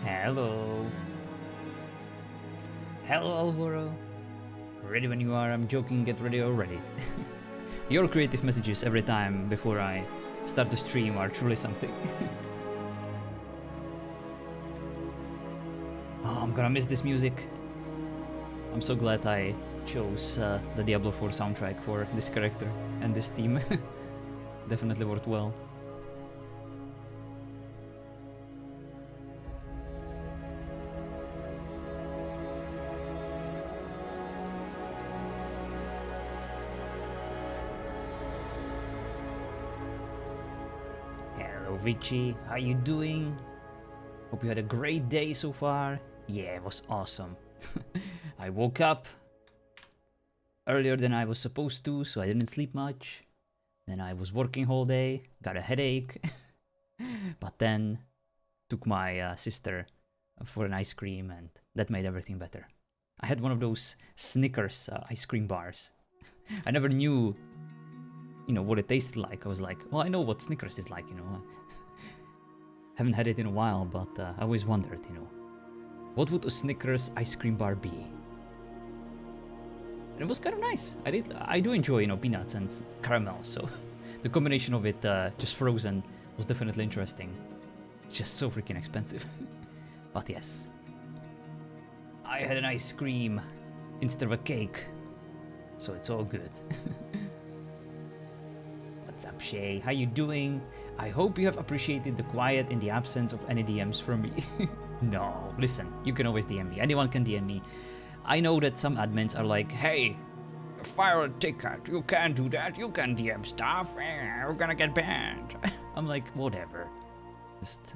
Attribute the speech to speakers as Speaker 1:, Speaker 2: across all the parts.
Speaker 1: Hello. Hello, Alvaro. Ready when you are. I'm joking, get ready already. Your creative messages every time before I start the stream are truly something. Oh, I'm gonna miss this music. I'm so glad I chose the Diablo 4 soundtrack for this character and this theme. Definitely worked well. Hello Vichy, how you doing? Hope you had a great day so far. Yeah, it was awesome. I woke up earlier than I was supposed to, so I didn't sleep much. Then I was working all day, got a headache. But then took my sister for an ice cream and that made everything better. I had one of those Snickers ice cream bars. I never knew, what it tasted like. I was like, well, I know what Snickers is like, Haven't had it in a while, but I always wondered, what would a Snickers ice cream bar be? And it was kind of nice. I do enjoy, peanuts and caramel, so the combination of it just frozen was definitely interesting. It's just so freaking expensive. But yes. I had an ice cream instead of a cake, so it's all good. What's up, Shay? How you doing? I hope you have appreciated the quiet in the absence of any DMs from me. No, listen, you can always DM me. Anyone can DM me. I know that some admins are like, hey, fire a ticket, you can't do that, you can DM stuff, you're gonna get banned. I'm like, whatever. Just,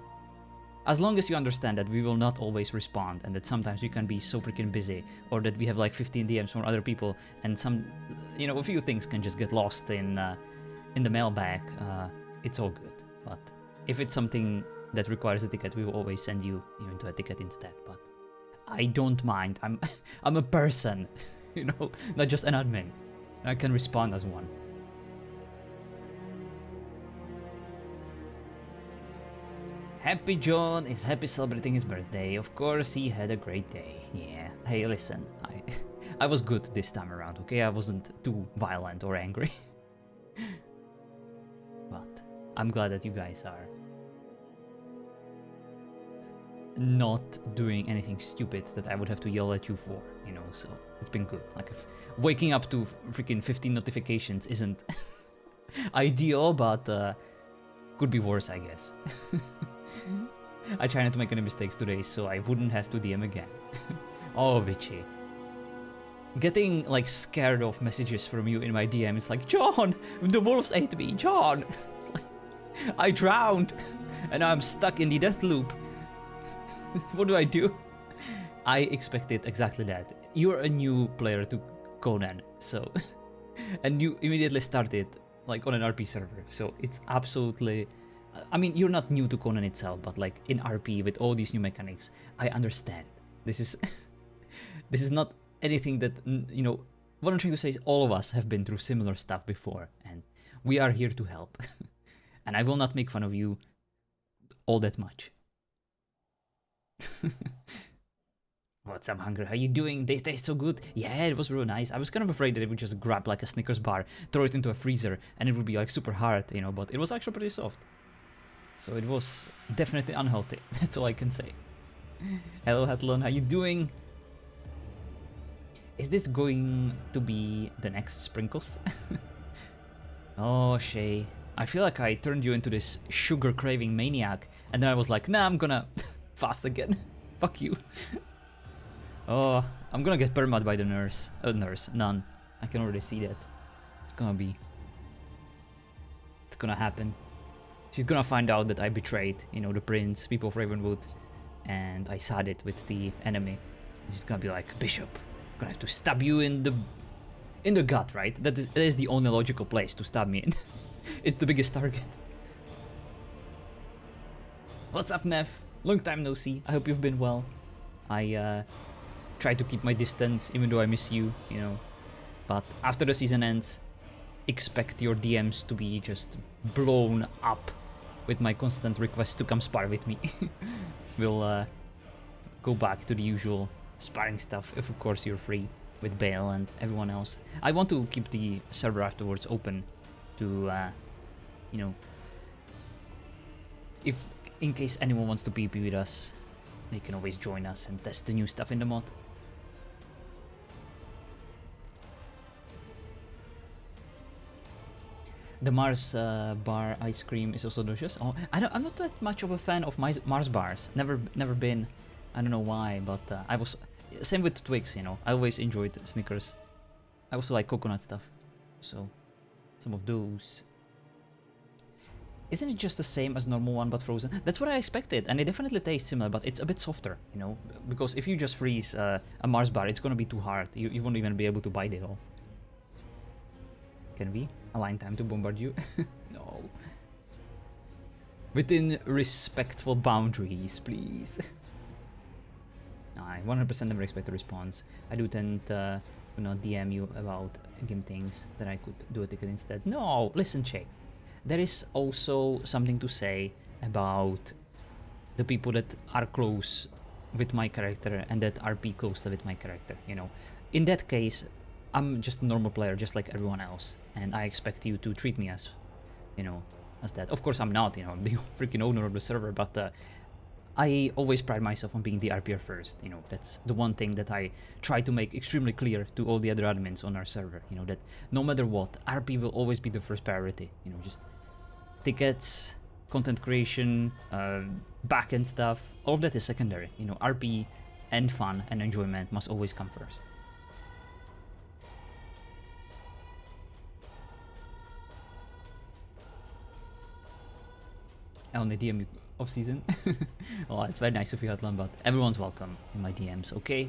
Speaker 1: as long as you understand that we will not always respond and that sometimes we can be so freaking busy or that we have like 15 DMs from other people and some, a few things can just get lost in the mailbag, it's all good. But if it's something that requires a ticket, we will always send you into a ticket instead. But I don't mind. I'm a person, not just an admin. I can respond as one. Happy John is happy celebrating his birthday. Of course, he had a great day. Yeah. Hey, listen, I was good this time around. Okay, I wasn't too violent or angry. But I'm glad that you guys are not doing anything stupid that I would have to yell at you for, so it's been good. Like, if waking up to freaking 15 notifications isn't ideal, but could be worse, I guess. I try not to make any mistakes today, so I wouldn't have to DM again. Oh, Vichy. Getting, like, scared of messages from you in my DM is like, John, the wolves ate me, John! It's like, I drowned, and I'm stuck in the death loop. What do I do? I expected exactly that. You're a new player to Conan, so... and you immediately started, like, on an RP server, so it's absolutely... I mean, you're not new to Conan itself, but, like, in RP, with all these new mechanics, I understand. This is... this is not anything that, what I'm trying to say is all of us have been through similar stuff before, and we are here to help. And I will not make fun of you all that much. What's up, Hunger? How you doing? They taste so good. Yeah, it was really nice. I was kind of afraid that it would just grab like a Snickers bar, throw it into a freezer, and it would be like super hard, but it was actually pretty soft. So it was definitely unhealthy. That's all I can say. Hello, Hatlon. How you doing? Is this going to be the next Sprinkles? Oh, Shay. I feel like I turned you into this sugar craving maniac, and then I was like, nah, I'm gonna fast again. Fuck you. Oh, I'm gonna get permad by the nurse. None. I can already see that. It's gonna happen. She's gonna find out that I betrayed, the prince, people of Ravenwood, and I sided with the enemy. And she's gonna be like, Bishop, I'm gonna have to stab you in the gut, right? That is the only logical place to stab me in. It's the biggest target. What's up, Nev? Long time no see. I hope you've been well. I try to keep my distance, even though I miss you, But after the season ends, expect your DMs to be just blown up with my constant request to come spar with me. We'll go back to the usual sparring stuff, if of course you're free with Bale and everyone else. I want to keep the server afterwards open to, you know, if in case anyone wants to PP with us, they can always join us and test the new stuff in the mod. The Mars bar ice cream is also delicious. Oh, I'm not that much of a fan of Mars bars. Never been. I don't know why, but I was same with Twix. You know, I always enjoyed Snickers. I also like coconut stuff, so some of those. Isn't it just the same as normal one but frozen? That's what I expected, and it definitely tastes similar, but it's a bit softer, you know, because if you just freeze a Mars bar, it's gonna be too hard. You won't even be able to bite it all. Can we align time to bombard you? No. Within respectful boundaries, please. I 100% never expect a response. I do tend to not DM you about game things that I could do a ticket instead. No, listen, Che. There is also something to say about the people that are close with my character and that RP closely with my character, you know. In that case, I'm just a normal player, just like everyone else, and I expect you to treat me as, you know, as that. Of course, I'm not, you know, I'm the freaking owner of the server, but I always pride myself on being the RPer first, you know. That's the one thing that I try to make extremely clear to all the other admins on our server, you know, that no matter what, RP will always be the first priority, you know, just tickets, content creation, backend stuff, all of that is secondary, you know. RP and fun and enjoyment must always come first. I only DM you off season. Oh, it's very nice of you, Atlan, but everyone's welcome in my DMs, okay?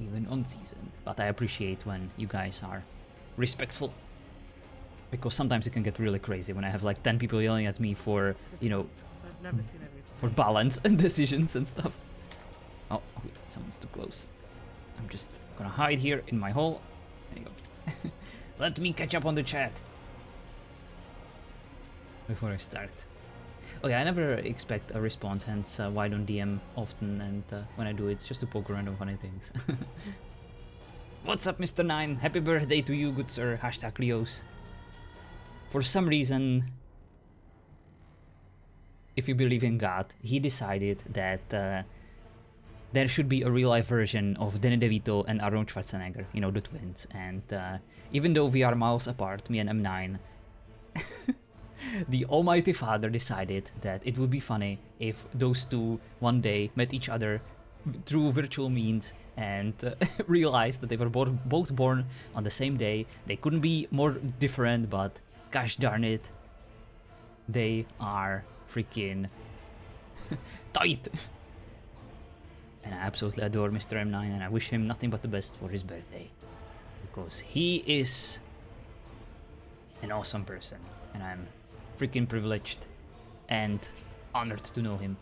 Speaker 1: Even on season. But I appreciate when you guys are respectful. Because sometimes it can get really crazy when I have like 10 people yelling at me for, you know, for balance and decisions and stuff. Oh, someone's too close. I'm just gonna hide here in my hole. There you go. Let me catch up on the chat before I start. Oh yeah, I never expect a response, hence why I don't DM often, and when I do, it's just to poke around on funny things. What's up, Mr. 9? Happy birthday to you, good sir. Hashtag Leos. For some reason, if you believe in God, he decided that there should be a real-life version of Danny DeVito and Arnold Schwarzenegger, you know, the twins. And even though we are miles apart, me and M9, the Almighty Father decided that it would be funny if those two one day met each other through virtual means and realized that they were both born on the same day. They couldn't be more different, but gosh darn it, they are freaking tight. And I absolutely adore Mr. M9, and I wish him nothing but the best for his birthday, because he is an awesome person, and I'm freaking privileged and honored to know him.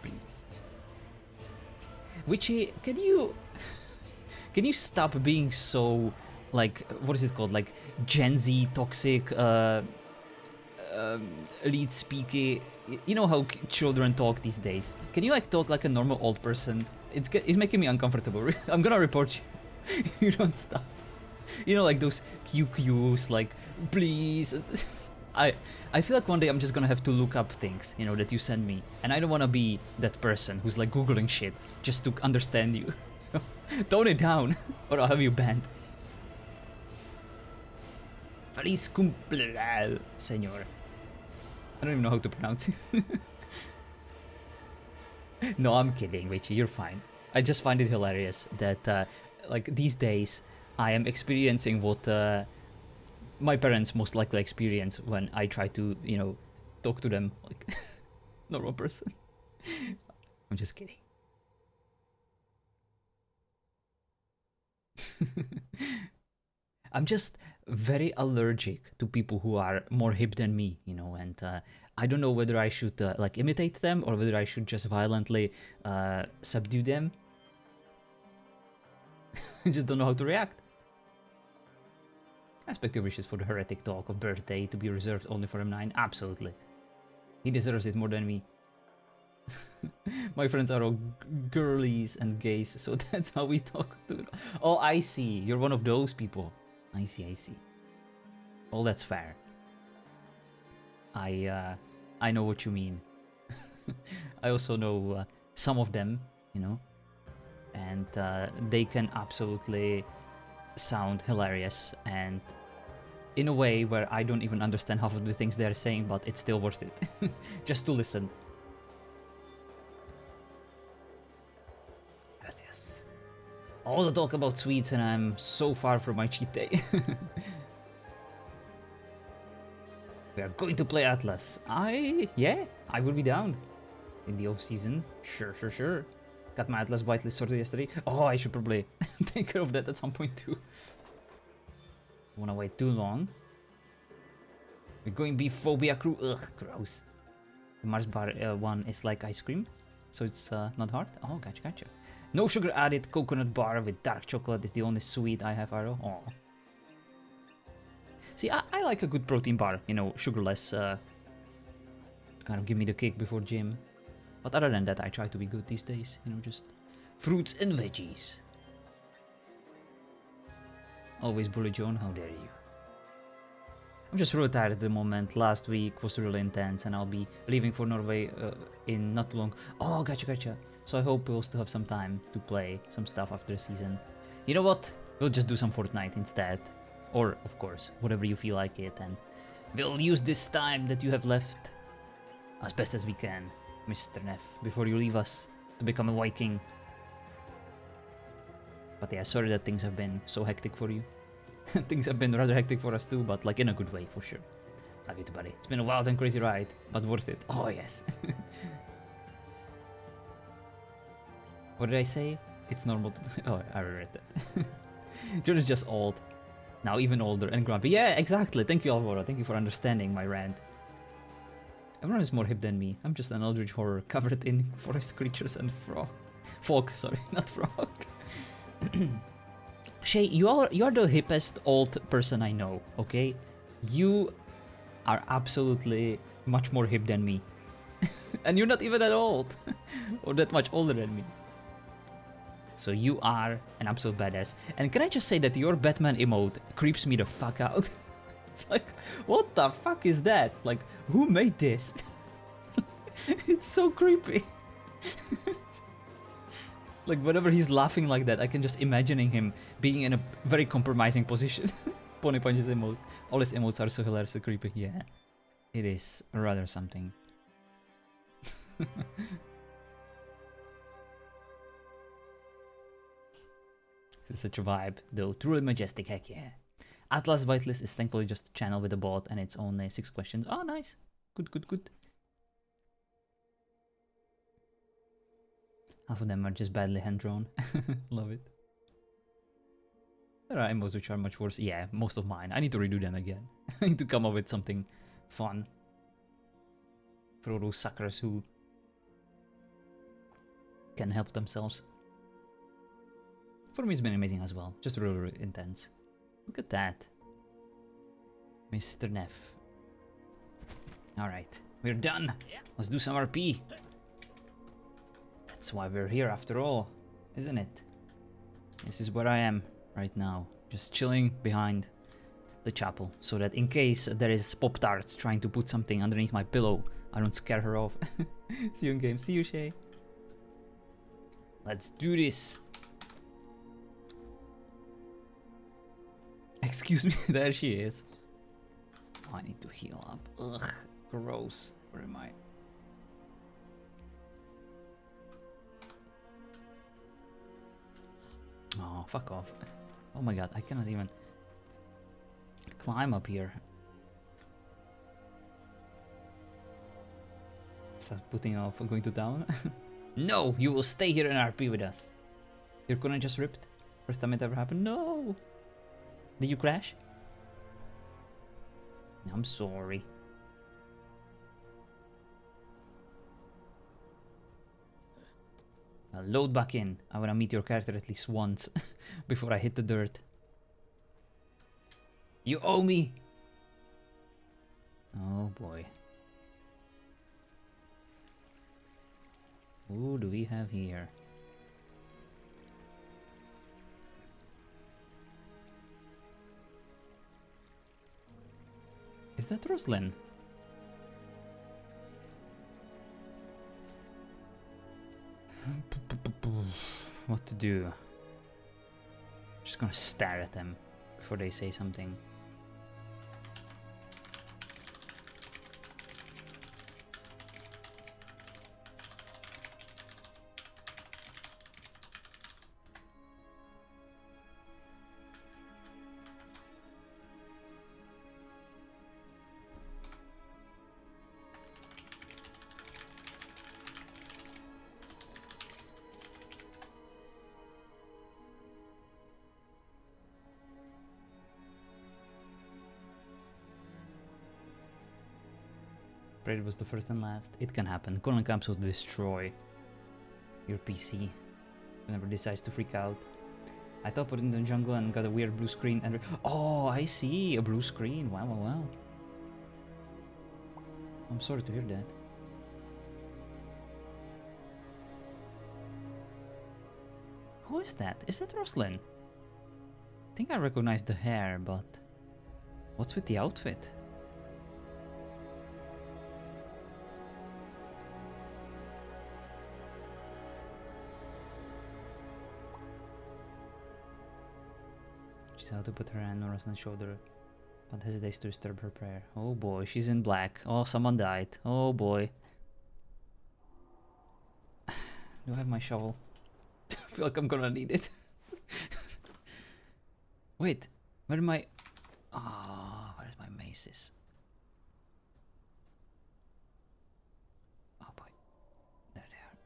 Speaker 1: Please. Witchy, can you stop being so, like, what is it called, like Gen Z toxic, elite speaky? You know how children talk these days. Can you like talk like a normal old person? It's making me uncomfortable. I'm gonna report you. You don't stop. You know, like those QQs, like, please. I feel like one day I'm just gonna have to look up things, you know, that you send me, and I don't wanna be that person who's like googling shit just to understand you. So, tone it down, or I'll have you banned. Feliz cumpleaños, señor. I don't even know how to pronounce it. No, I'm kidding, Richie, you're fine. I just find it hilarious that, like, these days, I am experiencing what my parents most likely experience when I try to, you know, talk to them like normal person. I'm just kidding. I'm just very allergic to people who are more hip than me, you know, and I don't know whether I should like imitate them or whether I should just violently subdue them. I just don't know how to react. I expect your wishes for the heretic talk of birthday to be reserved only for M9. Absolutely. He deserves it more than me. My friends are all girlies and gays, so that's how we talk to. Oh, I see. You're one of those people. I see, I see. Well, that's fair. I know what you mean. I also know some of them, you know, and they can absolutely sound hilarious and in a way where I don't even understand half of the things they're saying, but it's still worth it just to listen. Gracias. All the talk about sweets and I'm so far from my cheat day. We are going to play Atlas. I will be down in the off season. Sure. Got my Atlas whitelist sorted yesterday. Oh, I should probably take care of that at some point too. Wanna wait too long? We're going beef phobia crew. Ugh, gross. The Mars bar one is like ice cream, so it's not hard. Oh, gotcha. No sugar added coconut bar with dark chocolate is the only sweet I have, Arrow. Oh. See, I like a good protein bar, you know, sugarless, kind of give me the kick before gym. But other than that, I try to be good these days, you know, just fruits and veggies. Always bully Joan, how dare you. I'm just really tired at the moment. Last week was really intense and I'll be leaving for Norway in not long. Oh, gotcha. So I hope we'll still have some time to play some stuff after the season. You know what? We'll just do some Fortnite instead. Or, of course, whatever you feel like it, and we'll use this time that you have left as best as we can, Mr. Neff, before you leave us to become a Viking. But yeah, sorry that things have been so hectic for you. Things have been rather hectic for us too, but like in a good way, for sure. Love you too, buddy. It's been a wild and crazy ride, but worth it. Oh, yes. What did I say? It's normal to... Oh, I read that. John is just old. Now even older and grumpy. Yeah, exactly. Thank you, Alvaro. Thank you for understanding my rant. Everyone is more hip than me. I'm just an eldritch horror covered in forest creatures and fog, sorry, not frog. Shay, you're the hippest old person I know, okay? You are absolutely much more hip than me. And you're not even that old. Or that much older than me. So you are an absolute badass. And can I just say that your Batman emote creeps me the fuck out? It's like, what the fuck is that? Like, who made this? It's so creepy. Like, whenever he's laughing like that, I can just imagining him being in a very compromising position. Pony punches emote. All his emotes are so hilariously creepy. Yeah, it is rather something. It's such a vibe, though. Truly majestic, heck yeah. Atlas Whitelist is thankfully just a channel with a bot and it's only 6 questions. Oh, nice. Good. Half of them are just badly hand-drawn. Love it. There are emotes which are much worse. Yeah, most of mine. I need to redo them again. I need to come up with something fun. For all those suckers who can help themselves. For me, it's been amazing as well. Just really, really intense. Look at that. Mr. Neff. Alright, we're done. Let's do some RP. That's why we're here after all, isn't it? This is where I am right now. Just chilling behind the chapel. So that in case there is Pop-Tarts trying to put something underneath my pillow, I don't scare her off. See you in game. See you, Shay. Let's do this. Excuse me, there she is. Oh, I need to heal up. Ugh, gross. Where am I? Oh, fuck off. Oh my god, I cannot even climb up here. Start putting off going to town. No, you will stay here in RP with us. Your Conan just ripped. First time it ever happened. No. Did you crash? I'm sorry. I'll load back in. I wanna meet your character at least once before I hit the dirt. You owe me! Oh boy. Who do we have here? Is that Roslyn? What to do? Just gonna stare at them before they say something. It was the first and last. It can happen. Conan comes to destroy your PC whenever it decides to freak out. I teleported into the jungle and got a weird blue screen and oh, I see, a blue screen. Wow, wow, wow. I'm sorry to hear that. Who is that? Is that Roslyn? I think I recognize the hair, but what's with the outfit? She's out to put her hand on Roslyn's shoulder, but hesitates to disturb her prayer. Oh boy, she's in black. Oh, someone died. Oh boy. Do I have my shovel? I feel like I'm gonna need it. Wait, where are my... Oh, where's my maces? Oh boy, there they are.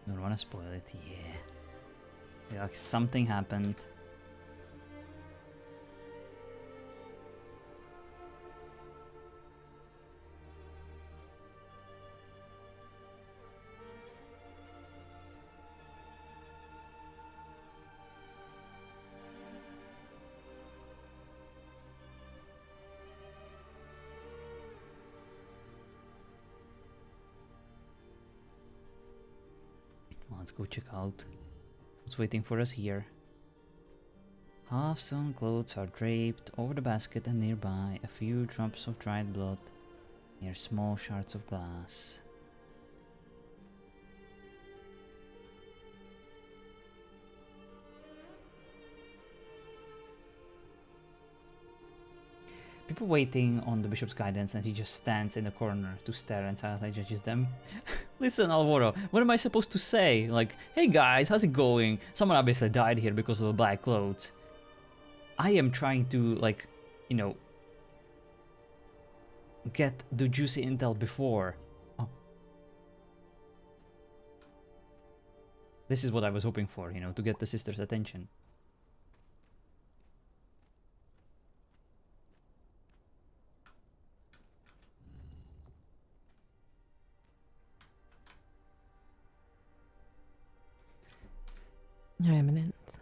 Speaker 1: Don't wanna spoil it, yeah. Like something happened. Let's go check out what's waiting for us here. Half-sewn clothes are draped over the basket, and nearby a few drops of dried blood near small shards of glass. People waiting on the bishop's guidance, and he just stands in the corner to stare and silently judges them. Listen, Alvaro, what am I supposed to say? Like, hey guys, how's it going? Someone obviously died here because of the black clothes. I am trying to, like, you know, get the juicy intel before. Oh. This is what I was hoping for, you know, to get the sister's attention.
Speaker 2: Your Eminence.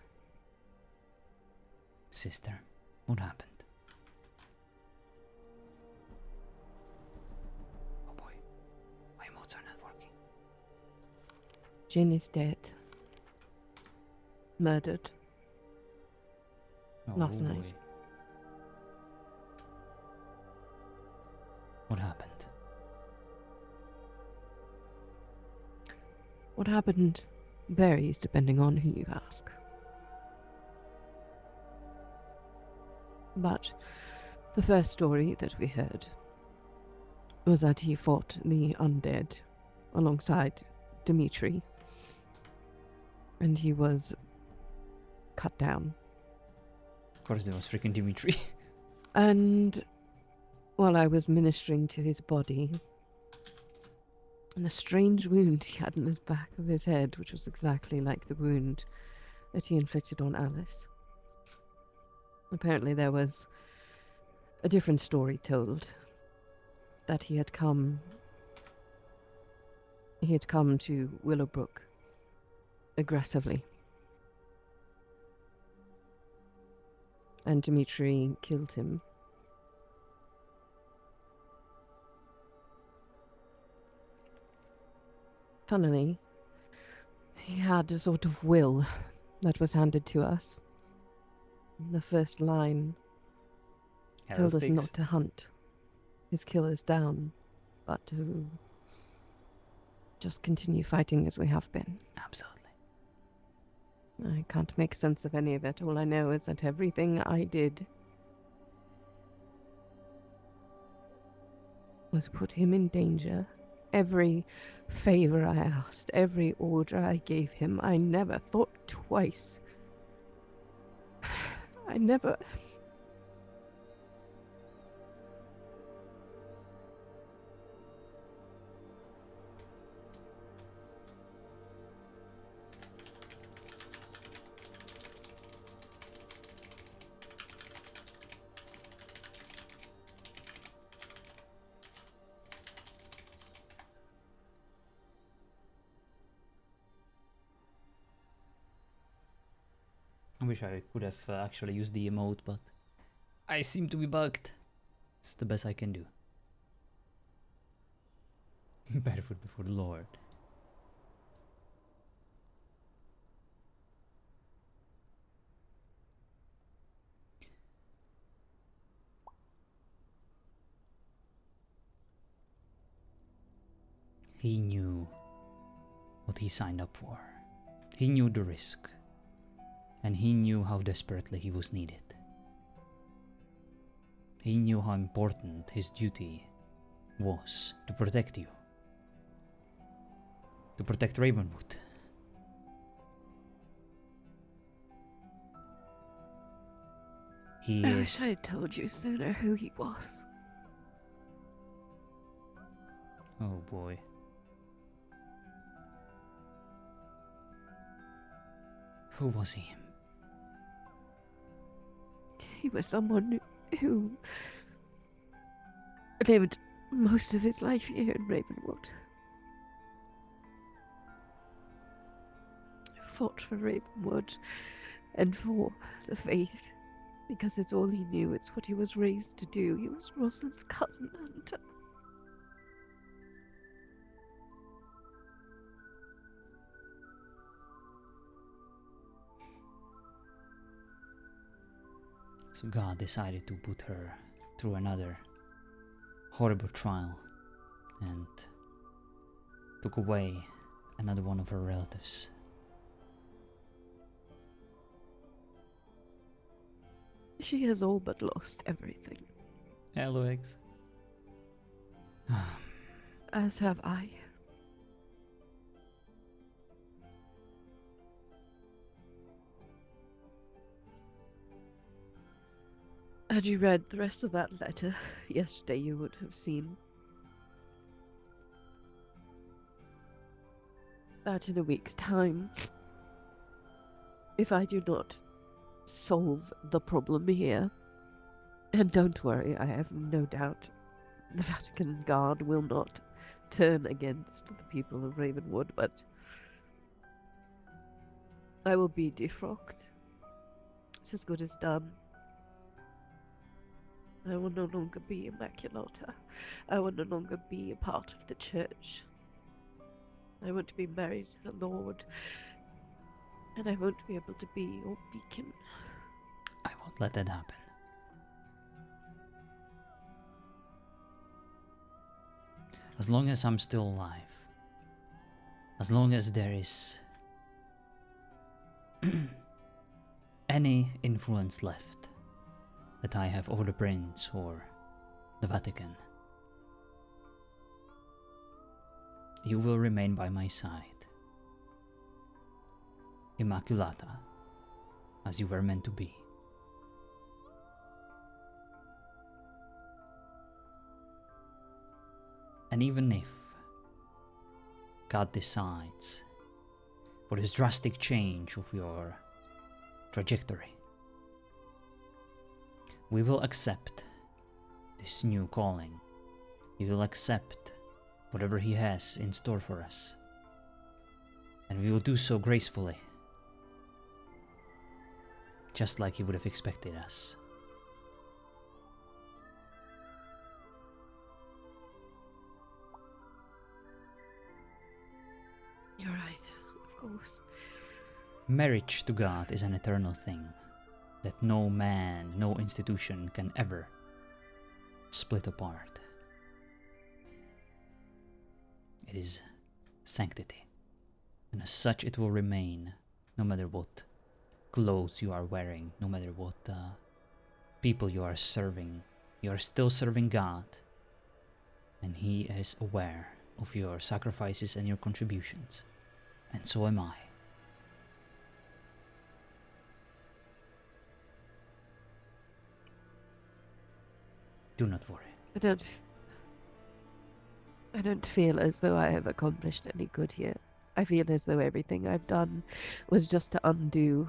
Speaker 1: Sister, what happened? Oh boy, my emotes are not working.
Speaker 2: Jin is dead. Murdered.
Speaker 1: Oh
Speaker 2: Last
Speaker 1: boy.
Speaker 2: night.
Speaker 1: What happened?
Speaker 2: What happened varies depending on who you ask. But the first story that we heard was that he fought the undead alongside Dimitri, and he was cut down.
Speaker 1: Of course, there was freaking Dimitri.
Speaker 2: And while I was ministering to his body, and the strange wound he had in the back of his head, which was exactly like the wound that he inflicted on Alice. Apparently there was a different story told, that he had come he had come to Willowbrook aggressively. And Dimitri killed him. Funnily, he had a sort of will that was handed to us. The first line told us not to hunt his killers down, but to just continue fighting as we have been.
Speaker 1: Absolutely.
Speaker 2: I can't make sense of any of it. All I know is that everything I did was put him in danger. Every favor I asked, every order I gave him, I never thought twice. I never...
Speaker 1: I wish I could have actually used the emote, but I seem to be bugged. It's the best I can do. Barefoot before the Lord. He knew what he signed up for. He knew the risk. And he knew how desperately he was needed. He knew how important his duty was to protect you. To protect Ravenwood.
Speaker 2: I wish I had told you sooner who he was.
Speaker 1: Oh boy. Who was he?
Speaker 2: He was someone who lived most of his life here in Ravenwood. Fought for Ravenwood and for the faith, because it's all he knew. It's what he was raised to do. He was Rosalind's cousin, and
Speaker 1: so God decided to put her through another horrible trial and took away another one of her relatives.
Speaker 2: She has all but lost everything.
Speaker 1: Hello, X.
Speaker 2: As have I. Had you read the rest of that letter yesterday, you would have seen that in a week's time, if I do not solve the problem here, and don't worry, I have no doubt the Vatican Guard will not turn against the people of Ravenwood, but I will be defrocked. It's as good as done. I will no longer be Immaculata. I will no longer be a part of the church. I want to be married to the Lord, and I won't be able to be your beacon.
Speaker 1: I won't let that happen. As long as I'm still alive, as long as there is any influence left that I have over the Prince or the Vatican, you will remain by my side, Immaculata, as you were meant to be. And even if God decides for this drastic change of your trajectory, we will accept this new calling. We will accept whatever he has in store for us. And we will do so gracefully, just like he would have expected us.
Speaker 2: You're right, of course.
Speaker 1: Marriage to God is an eternal thing that no man, no institution can ever split apart. It is sanctity, and as such it will remain, no matter what clothes you are wearing, no matter what people you are serving. You are still serving God, and He is aware of your sacrifices and your contributions, and so am I. Do not worry.
Speaker 2: I don't feel as though I have accomplished any good here. I feel as though everything I've done was just to undo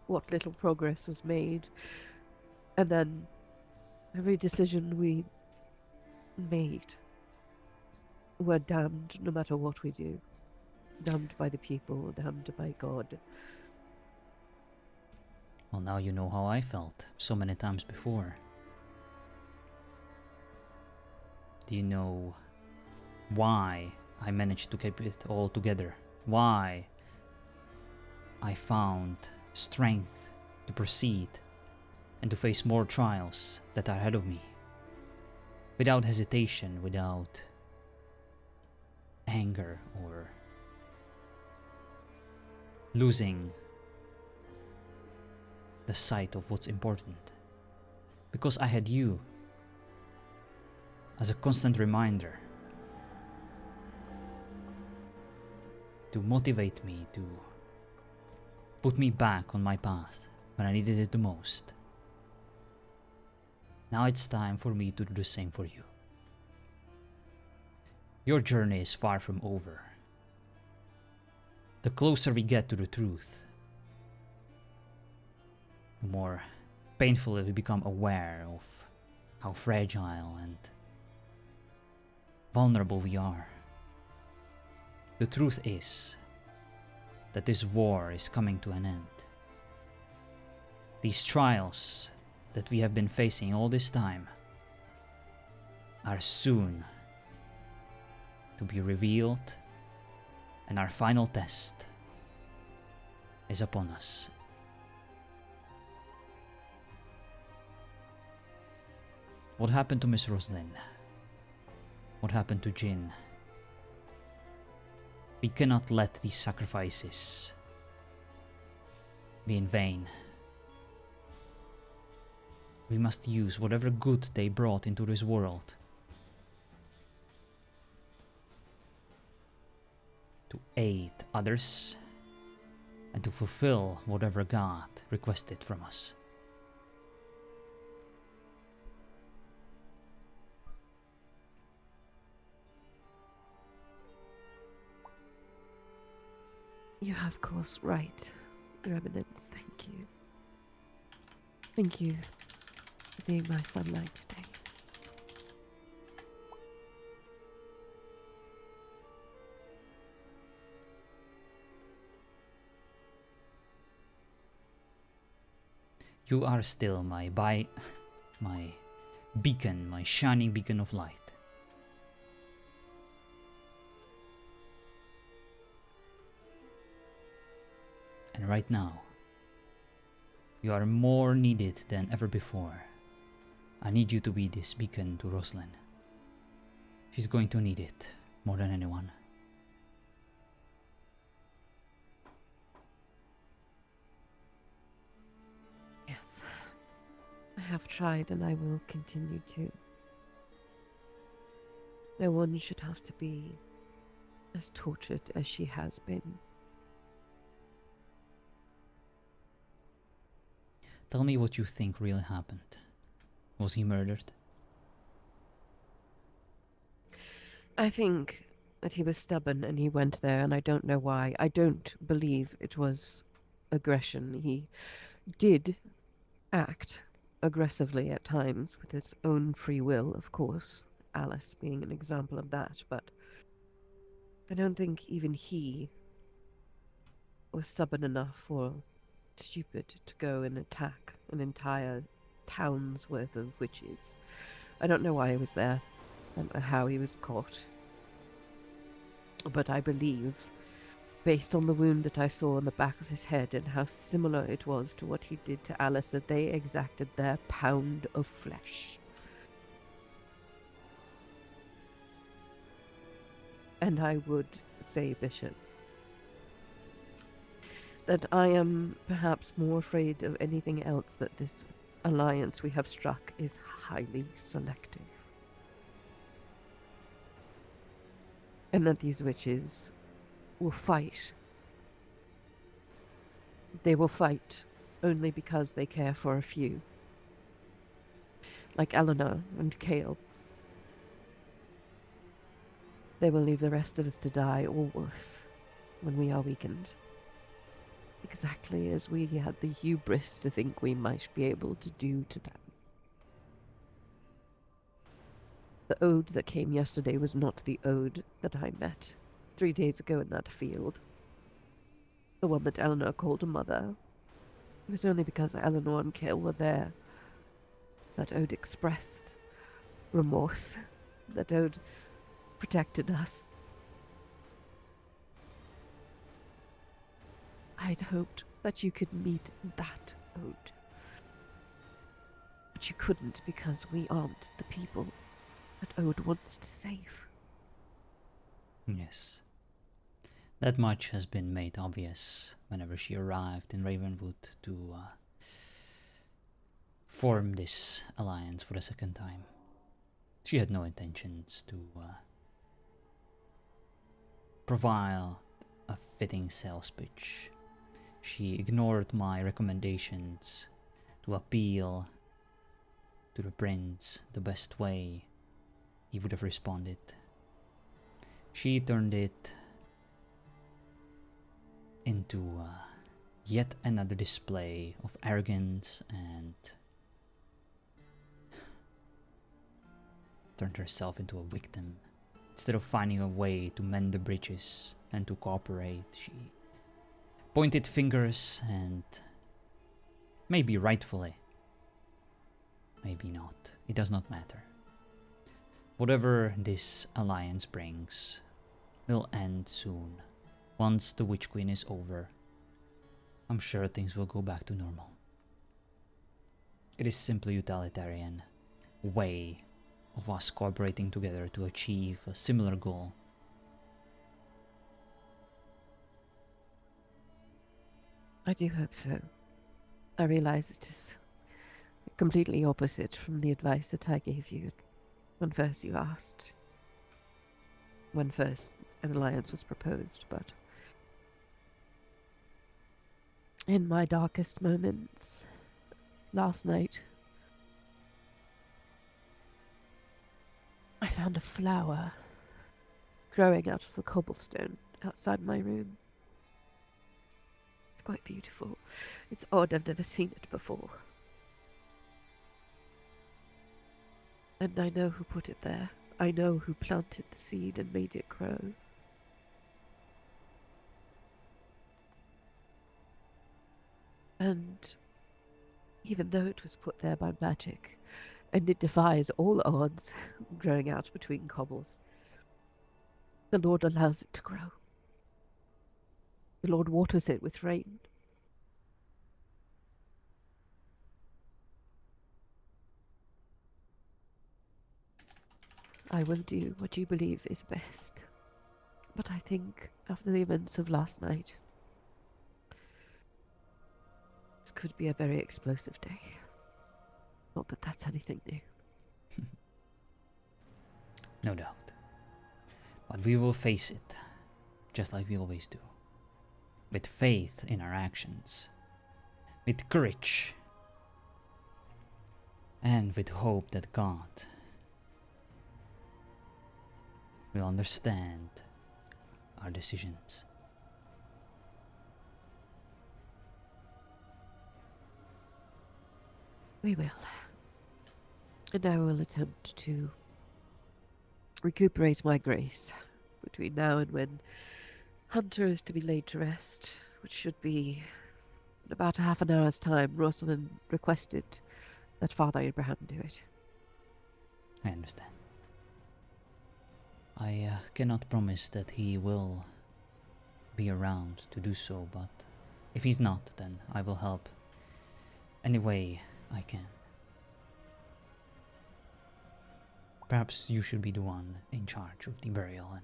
Speaker 2: what little progress was made. And then every decision we made, we're damned no matter what we do. Damned by the people, damned by God.
Speaker 1: Well, now you know how I felt so many times before. Do you know why I managed to keep it all together? Why I found strength to proceed and to face more trials that are ahead of me? Without hesitation, without anger or losing the sight of what's important. Because I had you as a constant reminder to motivate me, to put me back on my path when I needed it the most. Now it's time for me to do the same for you. Your journey is far from over. The closer we get to the truth, the more painfully we become aware of how fragile and vulnerable we are. The truth is that this war is coming to an end. These trials that we have been facing all this time are soon to be revealed, and our final test is upon us. What happened to Miss Rosalind? What happened to Jin? We cannot let these sacrifices be in vain. We must use whatever good they brought into this world to aid others and to fulfill whatever God requested from us.
Speaker 2: You have, of course, right, Your Eminence. Thank you. Thank you for being my sunlight today.
Speaker 1: You are still my beacon, my shining beacon of light. And right now, you are more needed than ever before. I need you to be this beacon to Rosalind. She's going to need it more than anyone.
Speaker 2: Yes, I have tried and I will continue to. No one should have to be as tortured as she has been.
Speaker 1: Tell me what you think really happened. Was he murdered?
Speaker 2: I think that he was stubborn and he went there, and I don't know why. I don't believe it was aggression. He did act aggressively at times with his own free will, of course. Alice being an example of that, but I don't think even he was stubborn enough or stupid to go and attack an entire town's worth of witches. I don't know why he was there. I don't know how he was caught. But I believe, based on the wound that I saw on the back of his head and how similar it was to what he did to Alice, that they exacted their pound of flesh. And I would say, Bishop, that I am perhaps more afraid of anything else that this alliance we have struck is highly selective. And that these witches will fight. They will fight only because they care for a few. Like Eleanor and Kale. They will leave the rest of us to die, or worse, when we are weakened. Exactly as we had the hubris to think we might be able to do to them. The ode that came yesterday was not the ode that I met 3 days ago in that field. The one that Eleanor called a mother. It was only because Eleanor and Kale were there. That ode expressed remorse. That ode protected us. I'd hoped that you could meet that ode. But you couldn't because we aren't the people that Ode wants to save.
Speaker 1: Yes. That much has been made obvious whenever she arrived in Ravenwood to form this alliance for the second time. She had no intentions to provide a fitting sales pitch. She ignored my recommendations to appeal to the prince the best way he would have responded. She turned it into yet another display of arrogance and turned herself into a victim. Instead of finding a way to mend the bridges and to cooperate, she pointed fingers and maybe rightfully, maybe not. It does not matter. Whatever this alliance brings will end soon. Once the Witch Queen is over, I'm sure things will go back to normal. It is simply a utilitarian way of us cooperating together to achieve a similar goal.
Speaker 2: I do hope so. I realize it is completely opposite from the advice that I gave you when first you asked. When first an alliance was proposed, but in my darkest moments last night, I found a flower growing out of the cobblestone outside my room. It's quite beautiful. It's odd, I've never seen it before. And I know who put it there. I know who planted the seed and made it grow. And even though it was put there by magic, and it defies all odds, growing out between cobbles, the Lord allows it to grow. The Lord waters it with rain. I will do what you believe is best. But I think, after the events of last night, this could be a very explosive day. Not that that's anything new.
Speaker 1: No doubt. But we will face it, just like we always do. With faith in our actions. With courage. And with hope that God will understand our decisions.
Speaker 2: We will. And I will attempt to recuperate my grace between now and when Hunter is to be laid to rest, which should be in about half an hour's time. Rosalind requested that Father Abraham do it.
Speaker 1: I understand. I cannot promise that he will be around to do so, but if he's not, then I will help any way I can. Perhaps you should be the one in charge of the burial,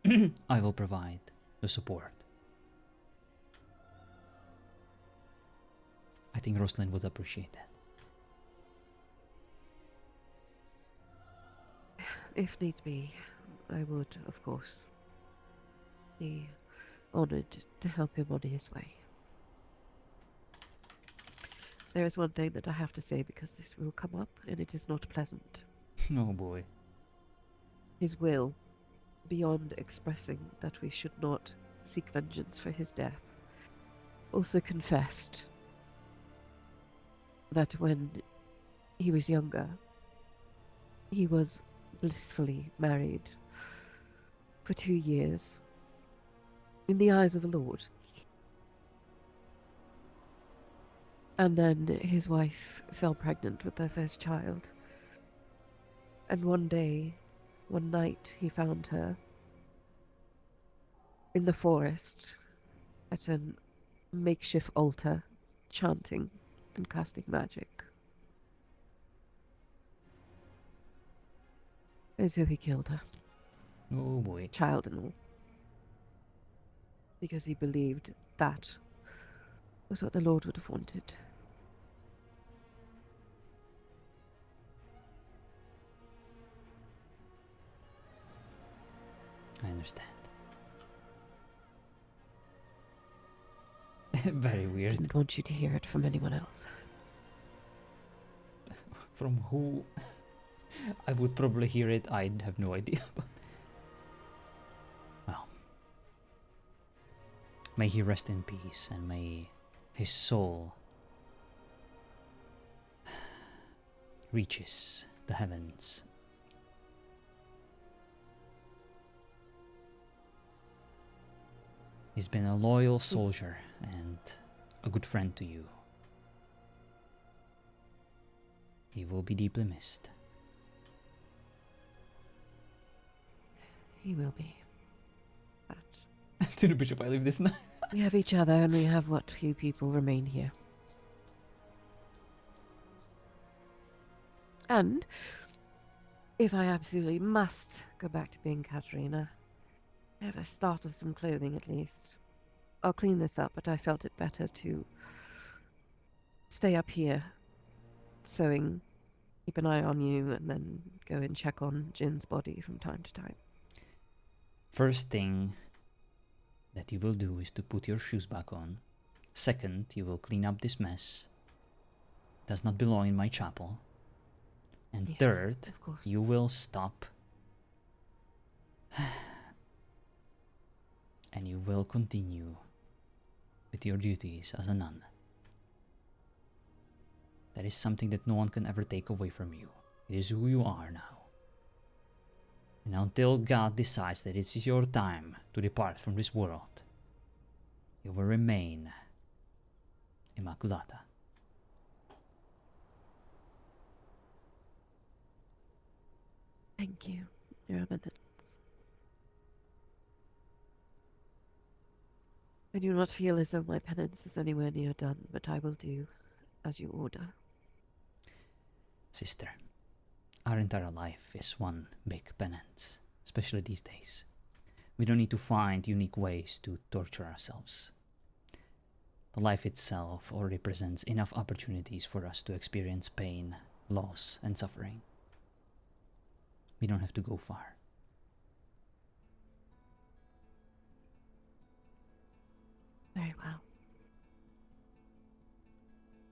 Speaker 1: and I will provide the support. I think Rosalind would appreciate that.
Speaker 2: If need be, I would, of course, be honored to help him on his way. There is one thing that I have to say because this will come up, and it is not pleasant.
Speaker 1: Oh boy.
Speaker 2: His will, beyond expressing that we should not seek vengeance for his death, also confessed that when he was younger, he was blissfully married for 2 years in the eyes of the Lord. And then his wife fell pregnant with their first child. And one night, he found her in the forest at a makeshift altar, chanting and casting magic. And so he killed her,
Speaker 1: Oh boy.
Speaker 2: child and all, because he believed that was what the Lord would have wanted.
Speaker 1: I understand. Very weird.
Speaker 2: Didn't want you to hear it from anyone else.
Speaker 1: From who? I would probably hear it. I'd have no idea. But well, may he rest in peace, and may his soul reaches the heavens. He's been a loyal soldier and a good friend to you. He will be deeply missed.
Speaker 2: He will be. But
Speaker 1: To the bishop, I leave this now.
Speaker 2: we have each other, and we have what few people remain here. And if I absolutely must go back to being Katerina, I have a start of some clothing at least. I'll clean this up, but I felt it better to stay up here, sewing, keep an eye on you, and then go and check on Jin's body from time to time.
Speaker 1: First thing that you will do is to put your shoes back on. Second, you will clean up this mess. Does not belong in my chapel. And
Speaker 2: Yes,
Speaker 1: third,
Speaker 2: of course.
Speaker 1: you will stop. And you will continue with your duties as a nun. That is something that no one can ever take away from you. It is who you are now. And until God decides that it is your time to depart from this world, you will remain Immaculata.
Speaker 2: Thank you, Your Eminence. I do not feel as though my penance is anywhere near done, but I will do as you order.
Speaker 1: Sister, our entire life is one big penance, especially these days. We don't need to find unique ways to torture ourselves. The life itself already presents enough opportunities for us to experience pain, loss, and suffering. We don't have to go far.
Speaker 2: Very well.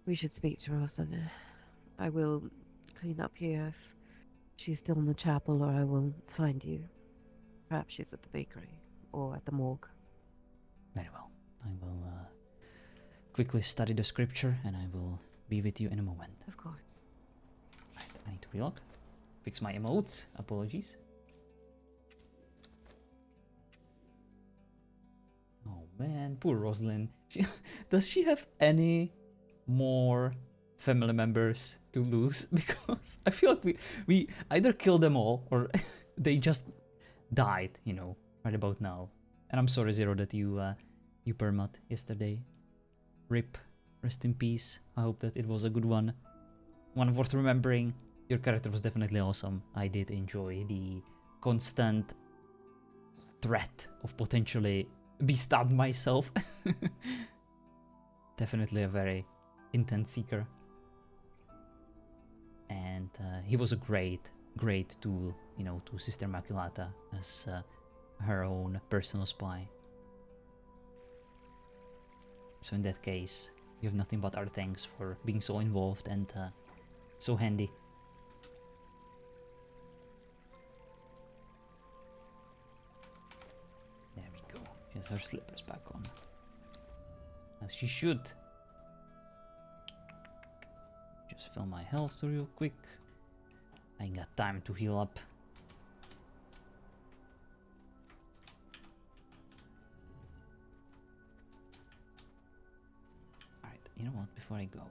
Speaker 2: We should speak to Rosalind. I will clean up here if she's still in the chapel, or I will find you. Perhaps she's at the bakery or at the morgue.
Speaker 1: Very well. I will quickly study the scripture and I will be with you in a moment.
Speaker 2: Of course.
Speaker 1: Right, I need to relog. Fix my emotes. Apologies. man, poor Rosalind. Does she have any more family members to lose? Because I feel like we either kill them all or they just died, you know, right about now. And I'm sorry, Zero, that you permat yesterday. Rip, rest in peace. I hope that it was a good one. One worth remembering. Your character was definitely awesome. I did enjoy the constant threat of potentially be stabbed myself. Definitely a very intense seeker. And he was a great tool, you know, to Sister Maculata as her own personal spy. So in that case, you have nothing but our thanks for being so involved and so handy. There we go. She has her slippers back on. As she should. Just fill my health real quick. I ain't got time to heal up. Alright, you know what? Before I go.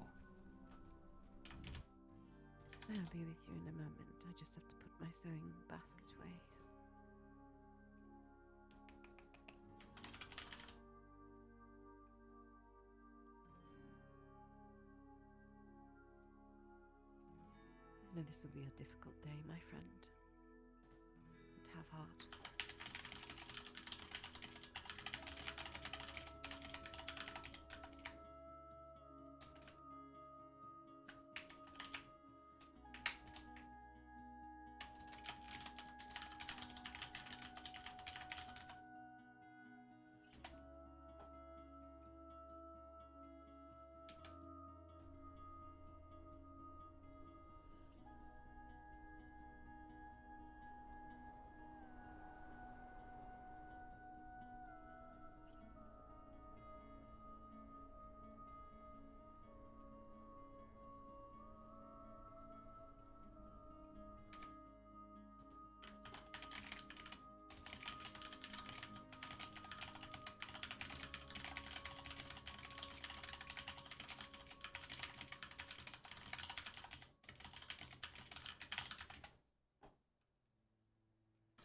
Speaker 2: I'll be with you in a moment. I just have to put my sewing basket away. I know this will be a difficult day, my friend. But have heart.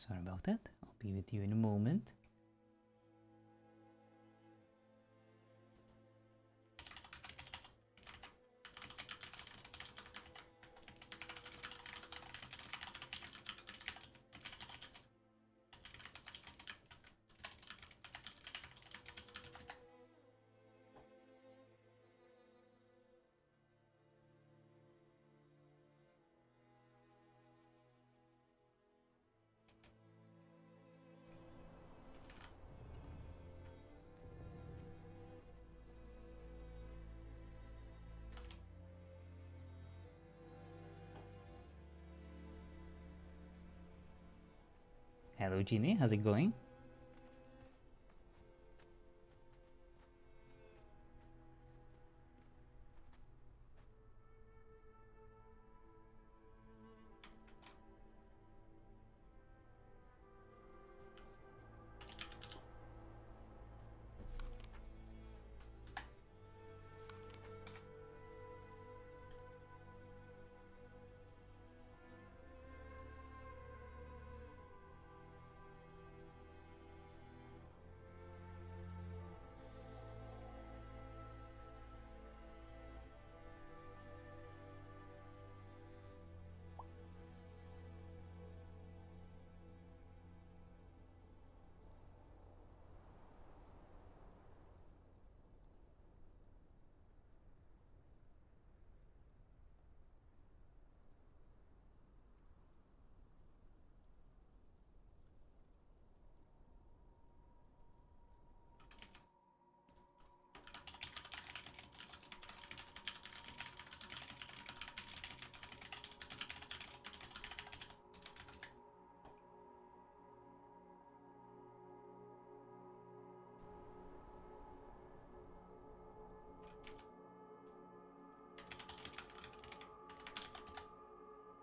Speaker 1: Sorry about that. I'll be with you in a moment. Hello, Jeannie. How's it going?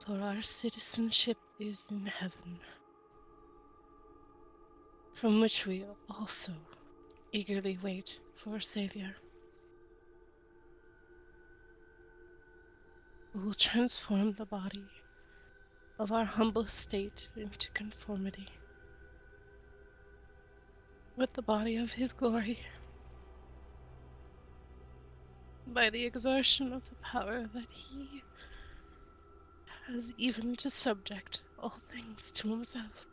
Speaker 3: For our citizenship is in heaven, from which we also eagerly wait for a savior who will transform the body of our humble state into conformity with the body of his glory by the exertion of the power that he has, even to subject all things to himself.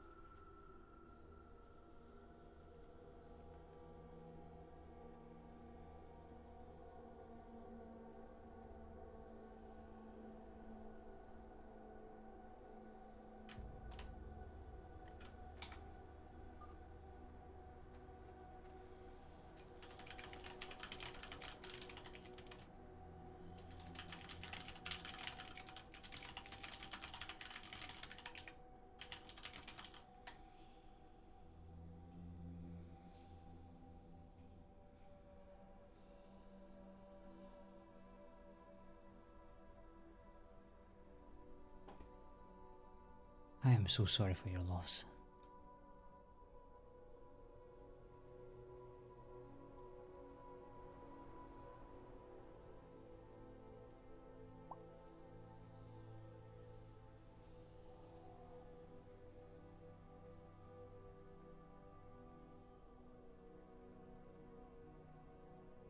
Speaker 1: I am so sorry for your loss.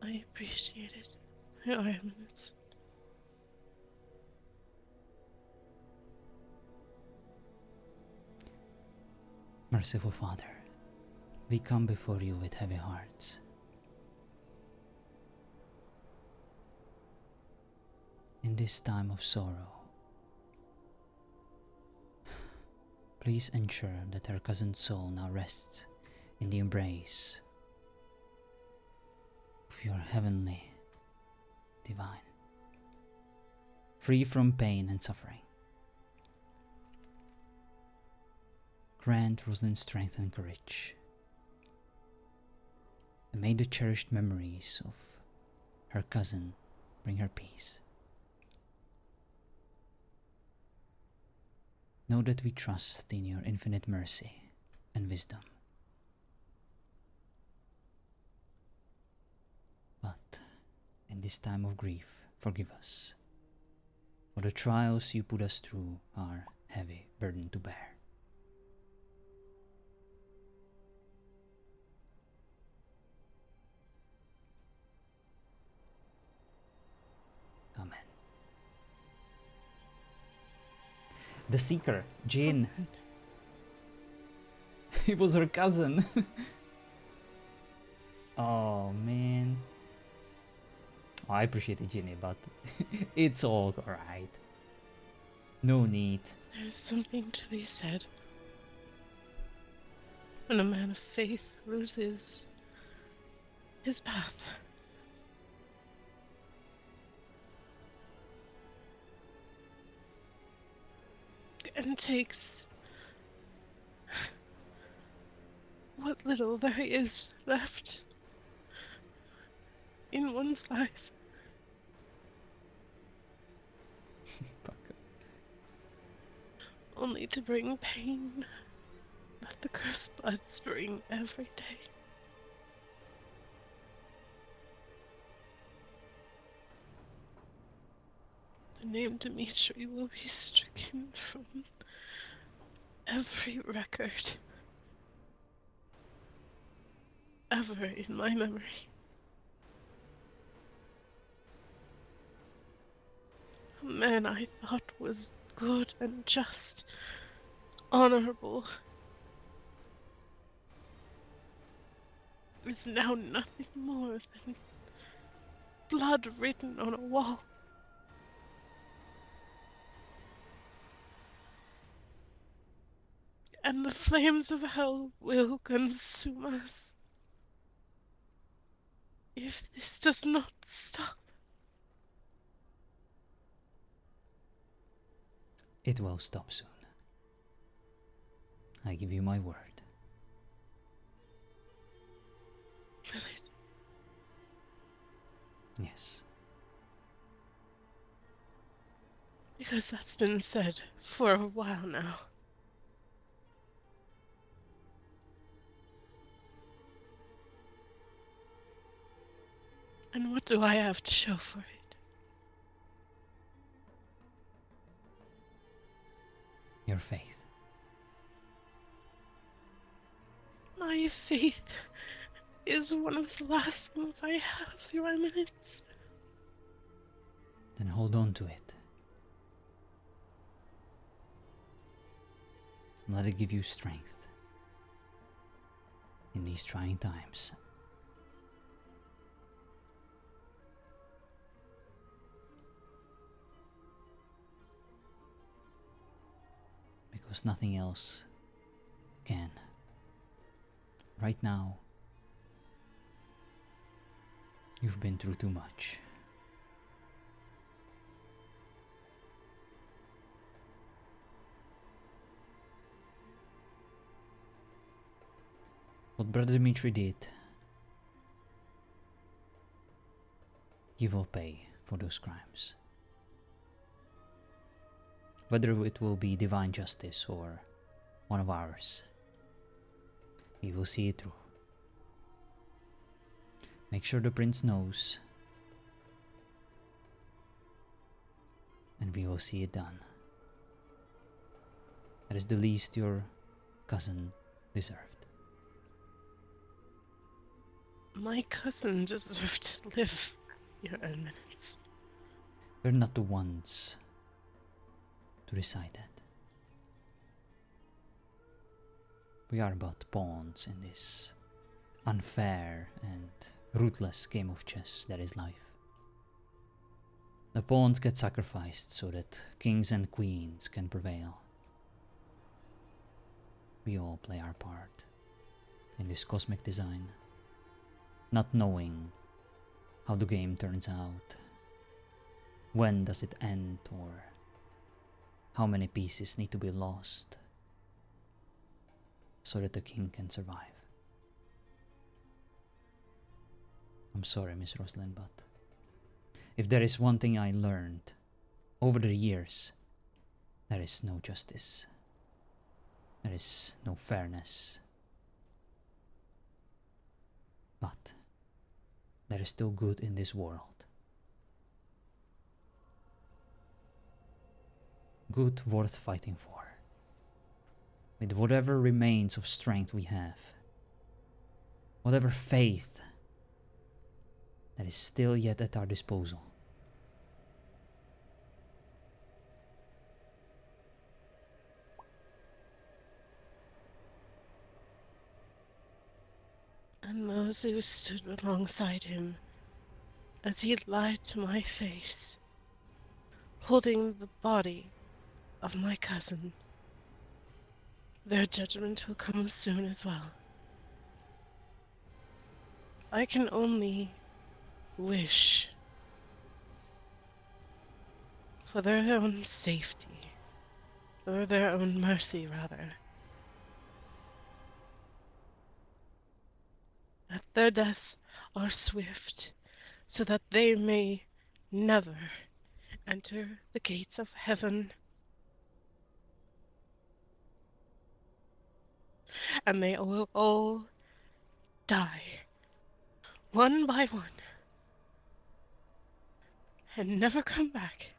Speaker 3: I appreciate it, Your Eminence.
Speaker 1: Merciful Father, we come before you with heavy hearts. In this time of sorrow, please ensure that her cousin's soul now rests in the embrace of your heavenly divine, free from pain and suffering. Grant Rosalind strength and courage, and may the cherished memories of her cousin bring her peace. Know that we trust in your infinite mercy and wisdom. But in this time of grief, forgive us, for the trials you put us through are heavy burden to bear. Amen. The Seeker, Jane. It was her cousin. Oh man. Oh, I appreciate it, Ginny, but it's all right. No need.
Speaker 3: There's something to be said when a man of faith loses his path. And takes what little there is left in one's life. Only to bring pain that the cursed buds bring every day. The name Dimitri will be stricken from every record ever in my memory. A man I thought was good and just, honorable, is now nothing more than blood written on a wall. And the flames of hell will consume us if this does not stop.
Speaker 1: It will stop soon. I give you my word.
Speaker 3: Will it?
Speaker 1: Yes.
Speaker 3: Because that's been said for a while now. And what do I have to show for it?
Speaker 1: Your faith.
Speaker 3: My faith is one of the last things I have, Your Eminence.
Speaker 1: Then hold on to it. Let it give you strength in these trying times. Because nothing else can. Right now, you've been through too much. What Brother Dimitri did, he will pay for those crimes. Whether it will be divine justice or one of ours, he will see it through. Make sure the prince knows, and we will see it done. That is the least your cousin deserved.
Speaker 3: My cousin deserved to live, Your Eminence.
Speaker 1: We're not the ones to decide that. We are but pawns in this unfair and ruthless game of chess that is life. The pawns get sacrificed so that kings and queens can prevail. We all play our part in this cosmic design, not knowing how the game turns out, when does it end, or how many pieces need to be lost so that the king can survive. I'm sorry, Miss Rosalind, but if there is one thing I learned over the years, there is no justice. There is no fairness. But there is still good in this world. Good worth fighting for. With whatever remains of strength we have. Whatever faith that is still yet at our disposal.
Speaker 3: And those who stood alongside him as he lied to my face, holding the body of my cousin. Their judgment will come soon as well. I can only wish for their own safety, or their own mercy, rather, that their deaths are swift, so that they may never enter the gates of heaven. And they will all die, one by one, and never come back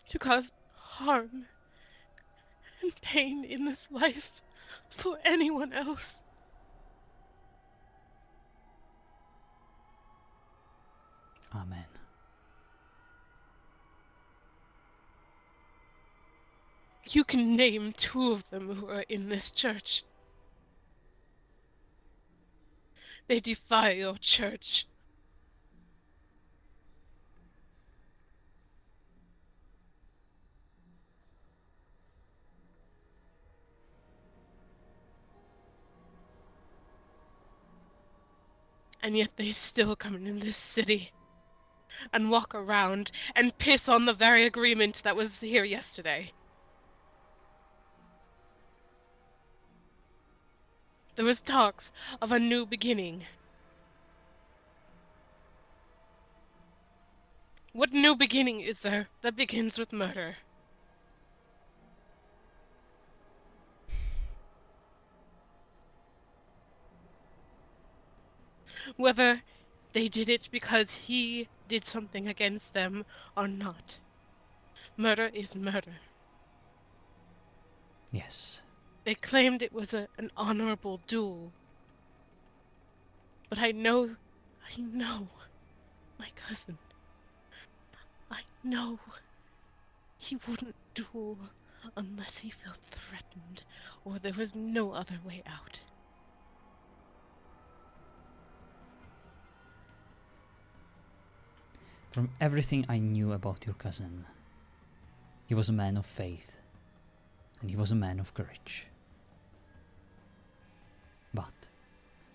Speaker 3: to cause harm and pain in this life for anyone else.
Speaker 1: Amen.
Speaker 3: You can name 2 of them who are in this church. They defy your church. And yet they still come in this city and walk around and piss on the very agreement that was here yesterday. There was talks of a new beginning. What new beginning is there that begins with murder? Whether they did it because he did something against them or not. Murder is murder.
Speaker 1: Yes.
Speaker 3: They claimed it was an honorable duel. But I know my cousin. I know he wouldn't duel unless he felt threatened or there was no other way out.
Speaker 1: From everything I knew about your cousin, he was a man of faith, and he was a man of courage. But,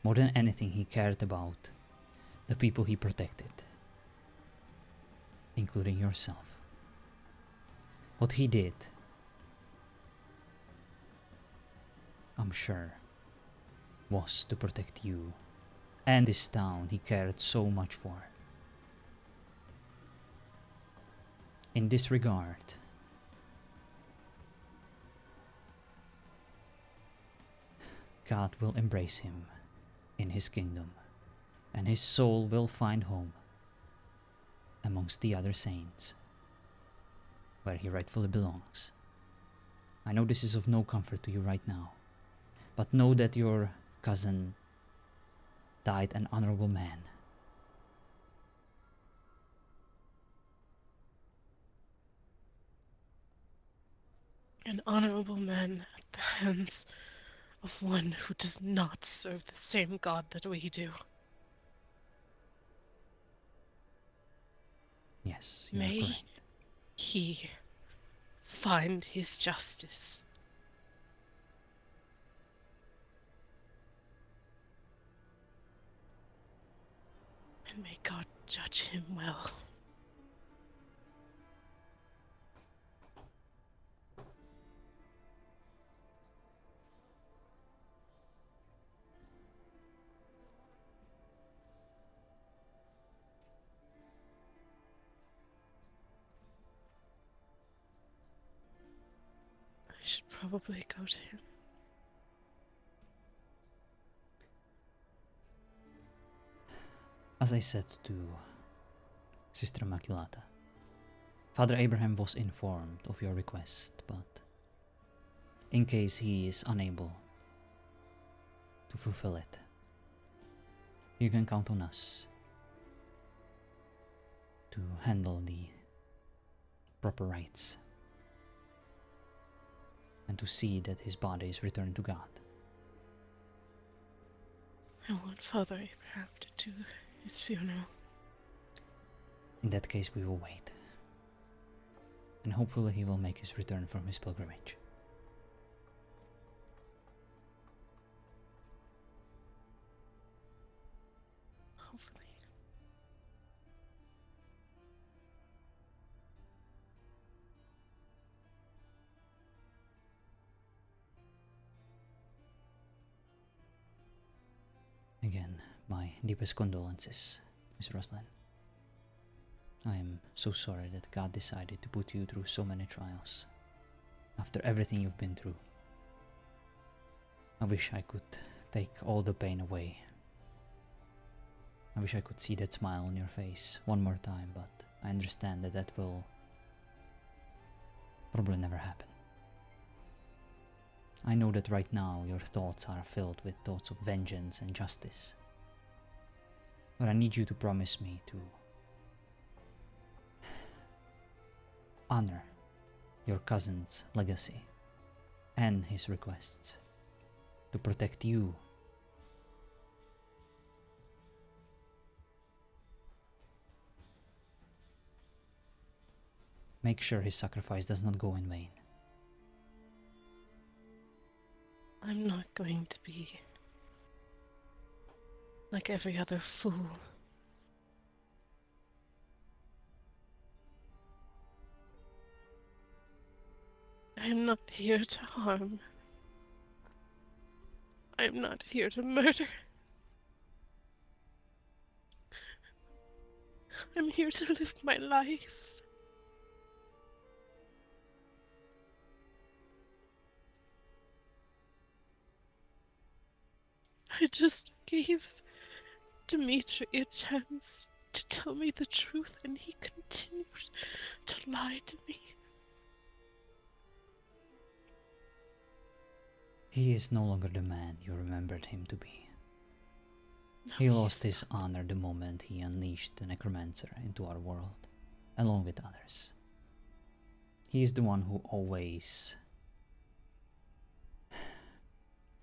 Speaker 1: more than anything, he cared about the people he protected, including yourself. What he did, I'm sure, was to protect you and this town he cared so much for. In this regard, God will embrace him in his kingdom, and his soul will find home amongst the other saints, where he rightfully belongs. I know this is of no comfort to you right now, but know that your cousin died an honorable man.
Speaker 3: An honorable man at the hands of one who does not serve the same God that we do.
Speaker 1: Yes, you are
Speaker 3: May
Speaker 1: correct.
Speaker 3: he find his justice. And may God judge him well. I should probably go to him.
Speaker 1: As I said to Sister Immaculata, Father Abraham was informed of your request, but in case he is unable to fulfill it, you can count on us to handle the proper rites and to see that his body is returned to God.
Speaker 3: I want Father Abraham to do his funeral.
Speaker 1: In that case, we will wait, and hopefully he will make his return from his pilgrimage.
Speaker 3: Hopefully.
Speaker 1: Again, my deepest condolences, Miss Roslyn. I am so sorry that God decided to put you through so many trials after everything you've been through. I wish I could take all the pain away. I wish I could see that smile on your face one more time, but I understand that that will probably never happen. I know that right now your thoughts are filled with thoughts of vengeance and justice. But I need you to promise me to honor your cousin's legacy and his requests, to protect you. Make sure his sacrifice does not go in vain.
Speaker 3: I'm not going to be like every other fool. I am not here to harm. I am not here to murder. I'm here to live my life. I just gave Dimitri a chance to tell me the truth, and he continues to lie to me.
Speaker 1: He is no longer the man you remembered him to be.
Speaker 3: No,
Speaker 1: He lost
Speaker 3: is
Speaker 1: his honor the moment he unleashed the necromancer into our world, along with others. He is the one who always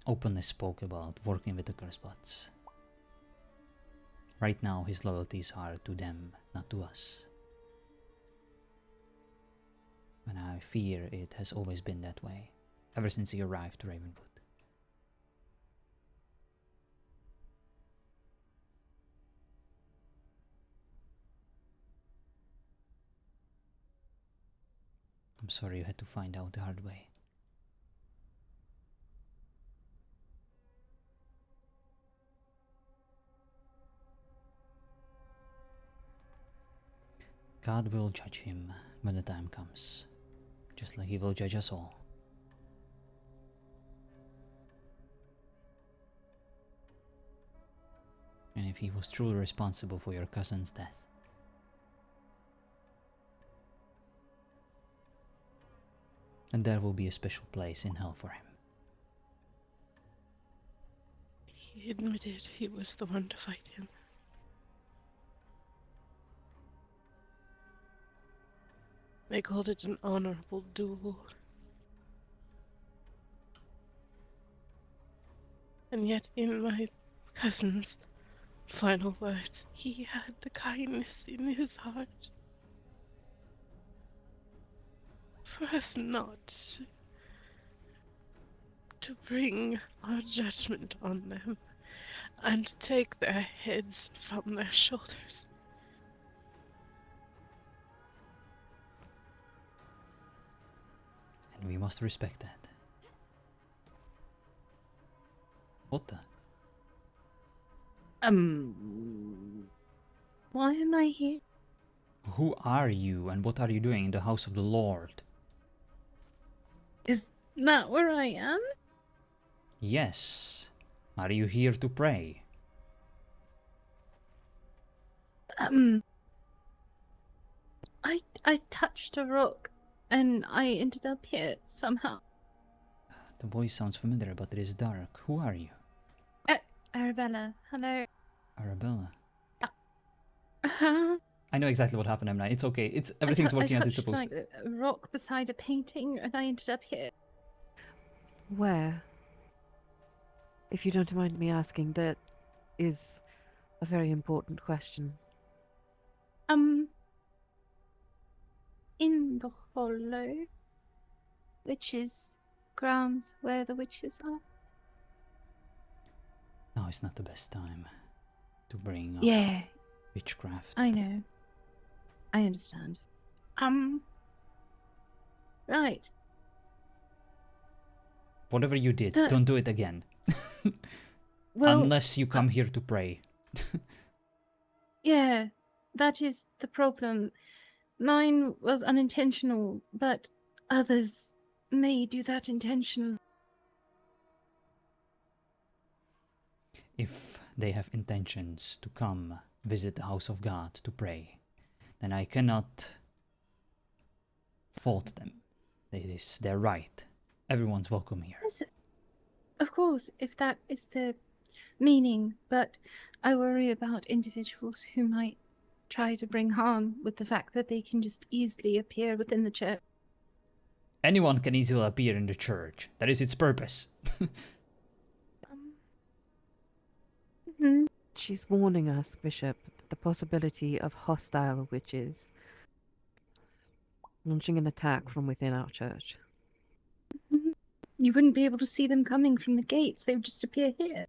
Speaker 1: openly spoke about working with the Cursebots. Right now his loyalties are to them, not to us. And I fear it has always been that way, ever since he arrived to Ravenwood. I'm sorry you had to find out the hard way. God will judge him when the time comes, just like he will judge us all. And if he was truly responsible for your cousin's death, then there will be a special place in hell for him.
Speaker 3: He admitted he was the one to fight him. They called it an honorable duel. And yet, in my cousin's final words, he had the kindness in his heart for us not to bring our judgment on them and take their heads from their shoulders.
Speaker 1: And we must respect that. What the?
Speaker 4: Why am I here?
Speaker 1: Who are you and what are you doing in the house of the Lord?
Speaker 4: Is that where I am?
Speaker 1: Yes. Are you here to pray?
Speaker 4: I touched a rock and I ended up here somehow.
Speaker 1: The voice sounds familiar, but it is dark. Who are you?
Speaker 4: Arabella, hello.
Speaker 1: Arabella.
Speaker 4: I
Speaker 1: I know exactly what happened, M9. It's okay. Everything's working as it's
Speaker 4: touched,
Speaker 1: supposed to.
Speaker 4: like, a rock beside a painting and I ended up here.
Speaker 2: Where? If you don't mind me asking, that is a very important question.
Speaker 4: In the hollow, which is grounds where the witches are.
Speaker 1: Now is not the best time to bring up
Speaker 4: Yeah,
Speaker 1: witchcraft.
Speaker 4: I know. I understand. Right.
Speaker 1: Whatever you did, don't do it again.
Speaker 4: Well,
Speaker 1: Unless you come here to pray.
Speaker 4: yeah, that is the problem. Mine was unintentional, but others may do that intentionally.
Speaker 1: If they have intentions to come visit the house of God to pray, then I cannot fault them. It is their right. Everyone's welcome here.
Speaker 4: Yes, of course, if that is the meaning, but I worry about individuals who might try to bring harm with the fact that they can just easily appear within the church.
Speaker 1: Anyone can easily appear in the church. That is its purpose.
Speaker 2: She's warning us, Bishop, that the possibility of hostile witches launching an attack from within our church.
Speaker 4: You wouldn't be able to see them coming from the gates, they would just appear here.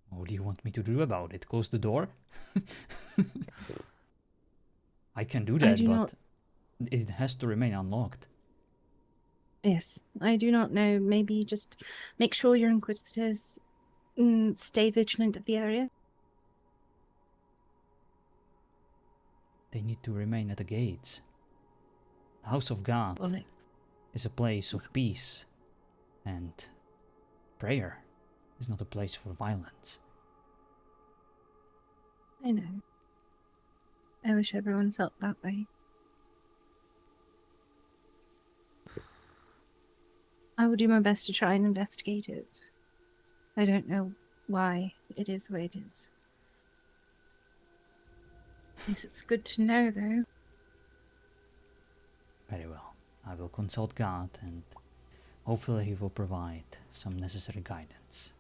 Speaker 1: What do you want me to do about it? Close the door? I can do that, but it has to remain unlocked.
Speaker 4: Yes, I do not know. Maybe just make sure your inquisitors stay vigilant of the area.
Speaker 1: They need to remain at the gates. The house of God is a place of peace and prayer. It's not a place for violence.
Speaker 4: I know. I wish everyone felt that way. I will do my best to try and investigate it. I don't know why it is the way it is. Yes, it's good to know, though.
Speaker 1: Very well. I will consult God and hopefully he will provide some necessary guidance.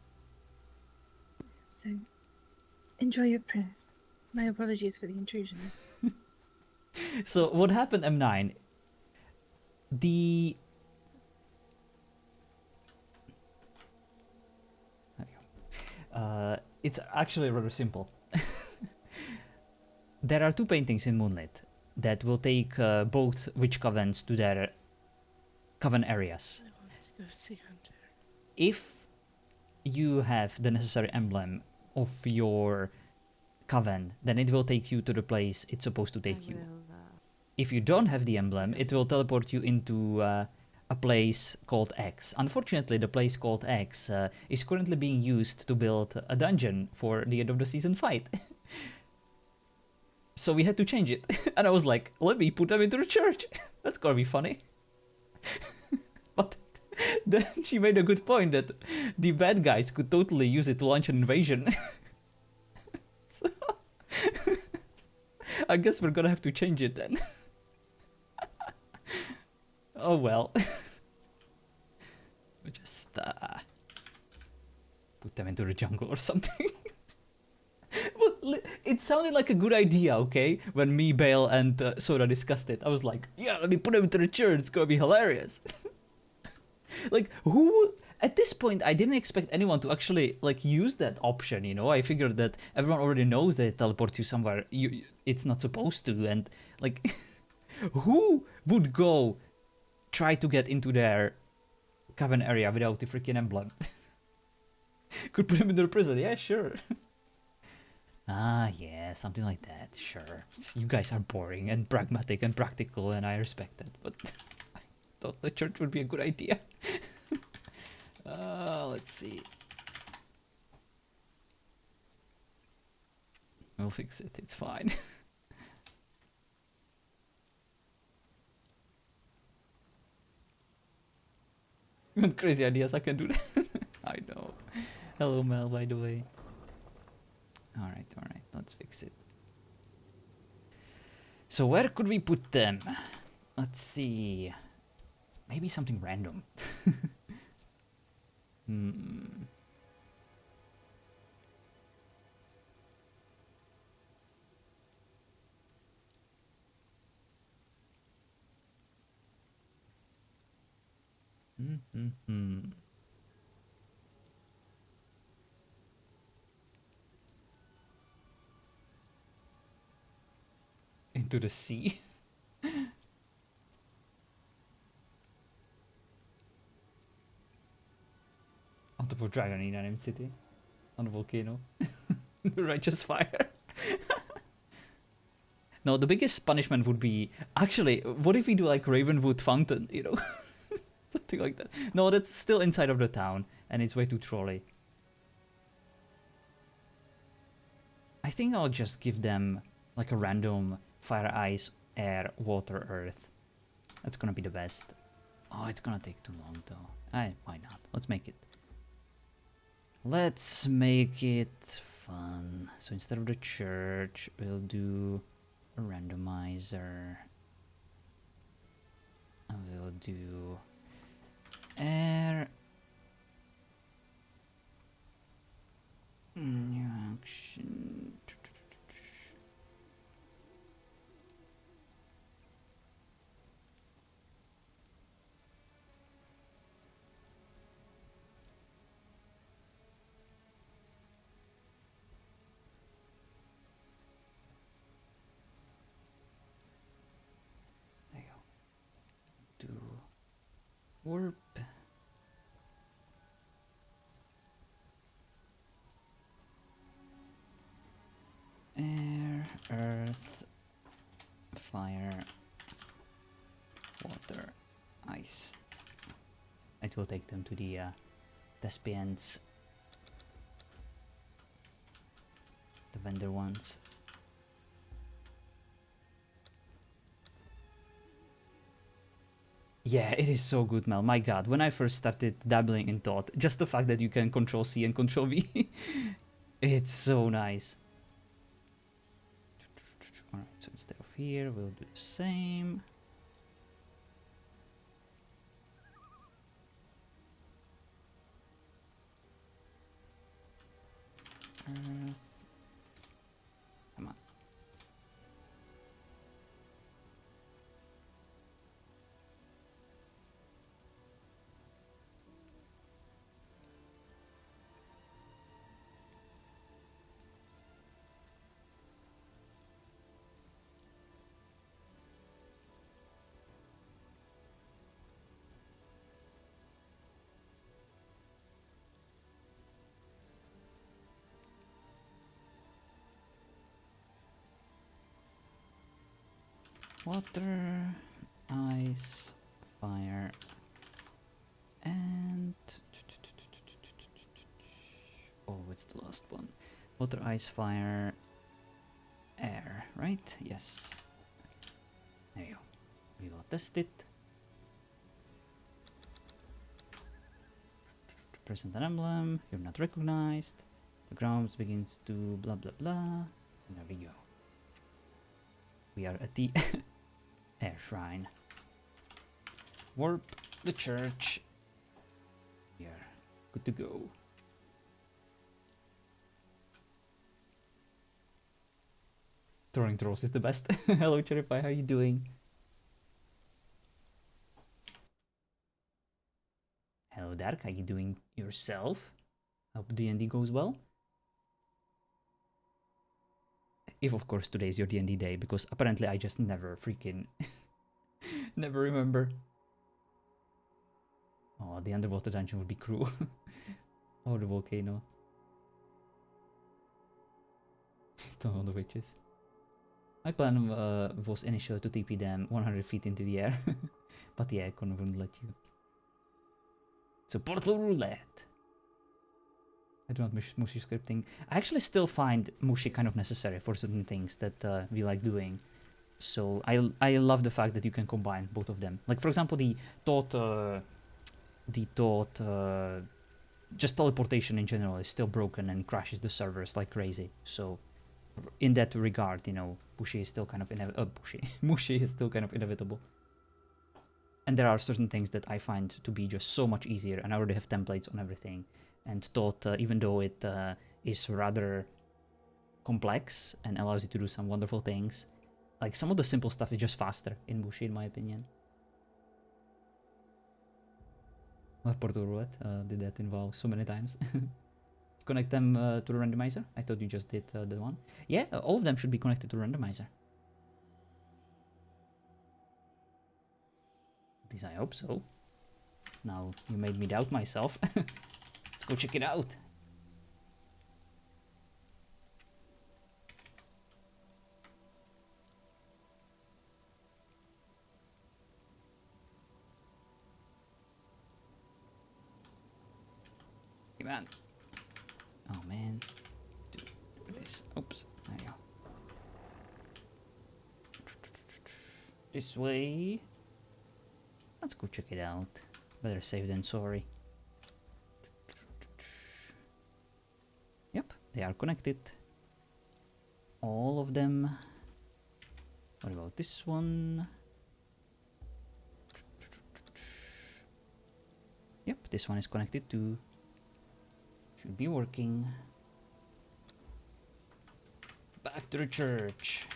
Speaker 4: So, enjoy your prayers. My apologies for the intrusion.
Speaker 1: So what happened, M9? The... There you go. It's actually rather simple. There are two paintings in Moonlit that will take both witch covens to their coven areas.
Speaker 3: I want to go see Hunter.
Speaker 1: If you have the necessary emblem of your coven, then it will take you to the place it's supposed to take you. If you don't have the emblem, it will teleport you into a place called X. Unfortunately, the place called X is currently being used to build a dungeon for the end of the season fight. So we had to change it. And I was like, let me put them into the church. That's gonna be funny. But then she made a good point that the bad guys could totally use it to launch an invasion. So I guess we're gonna have to change it then. Oh well. We just put them into the jungle or something. But it sounded like a good idea, okay? When me, Bale, and Soda discussed it, I was like, yeah, let me put them into the church. It's gonna be hilarious. Like, who? At this point, I didn't expect anyone to actually like use that option. You know, I figured that everyone already knows that it teleports you somewhere it's not supposed to, and like, who would go try to get into their coven area without the freaking emblem? Could put him into the prison. Yeah, sure. Ah, yeah, something like that. Sure. You guys are boring and pragmatic and practical, and I respect it. But I thought the church would be a good idea. Let's see. We'll fix it. It's fine. With crazy ideas, I can do that. I know. Hello, Mel, by the way. Alright, let's fix it. So where could we put them? Let's see. Maybe something random. Into the sea. On top of Dragon in an city. On a volcano. The righteous fire. No, the biggest punishment would be... Actually, what if we do like Ravenwood Fountain, you know? Something like that. No, that's still inside of the town, and it's way too trolly. I think I'll just give them like a random fire, ice, air, water, earth. That's gonna be the best. Oh, it's gonna take too long though. Why not? Let's make it. Let's make it fun. So instead of the church, we'll do a randomizer. And we'll do air. New action. There you go. Do warp. Air, earth, fire, water, ice. It will take them to the Thespians, the vendor ones. Yeah, it is so good, Mel. My God, when I first started dabbling in Thought, just the fact that you can Control C and Control V, it's so nice. Alright, so instead of here, we'll do the same. Earth. Come on. Water, ice, fire, and... Oh, it's the last one. Water, ice, fire, air, right? Yes. There you go. We will test it. Present an emblem. You're not recognized. The ground begins to blah blah blah. And there we go. We are at the air shrine. Warp the church. We are good to go. Throwing throws is the best. Hello, Cherify, how are you doing? Hello, Dark, how you doing yourself? Hope D&D goes well. If, of course, today is your D&D day, because apparently I just never freaking... never remember. Oh, the underwater dungeon would be cruel. Oh, the volcano. Still all the witches. My plan was initially to TP them 100 feet into the air. But yeah, Conan wouldn't let you. So portal roulette. I do not miss mushy scripting. I actually still find mushy kind of necessary for certain things that we like doing. So I love the fact that you can combine both of them. Like for example, the thought, just teleportation in general is still broken and crashes the servers like crazy. So in that regard, you know, mushy is still kind of mushy is still kind of inevitable. And there are certain things that I find to be just so much easier, and I already have templates on everything. And thought, even though it is rather complex and allows you to do some wonderful things, like some of the simple stuff is just faster in Bushi, in my opinion. My Portal Roulette did that involve so many times. Connect them to the randomizer? I thought you just did the one. Yeah, all of them should be connected to the randomizer. At least I hope so. Now you made me doubt myself. Let's go check it out. Hey man. Oh man. Do this. Oops. There you go. This way. Let's go check it out. Better safe than sorry. Yep, they are connected. All of them. What about this one? Yep, this one is connected too. Should be working. Back to the church.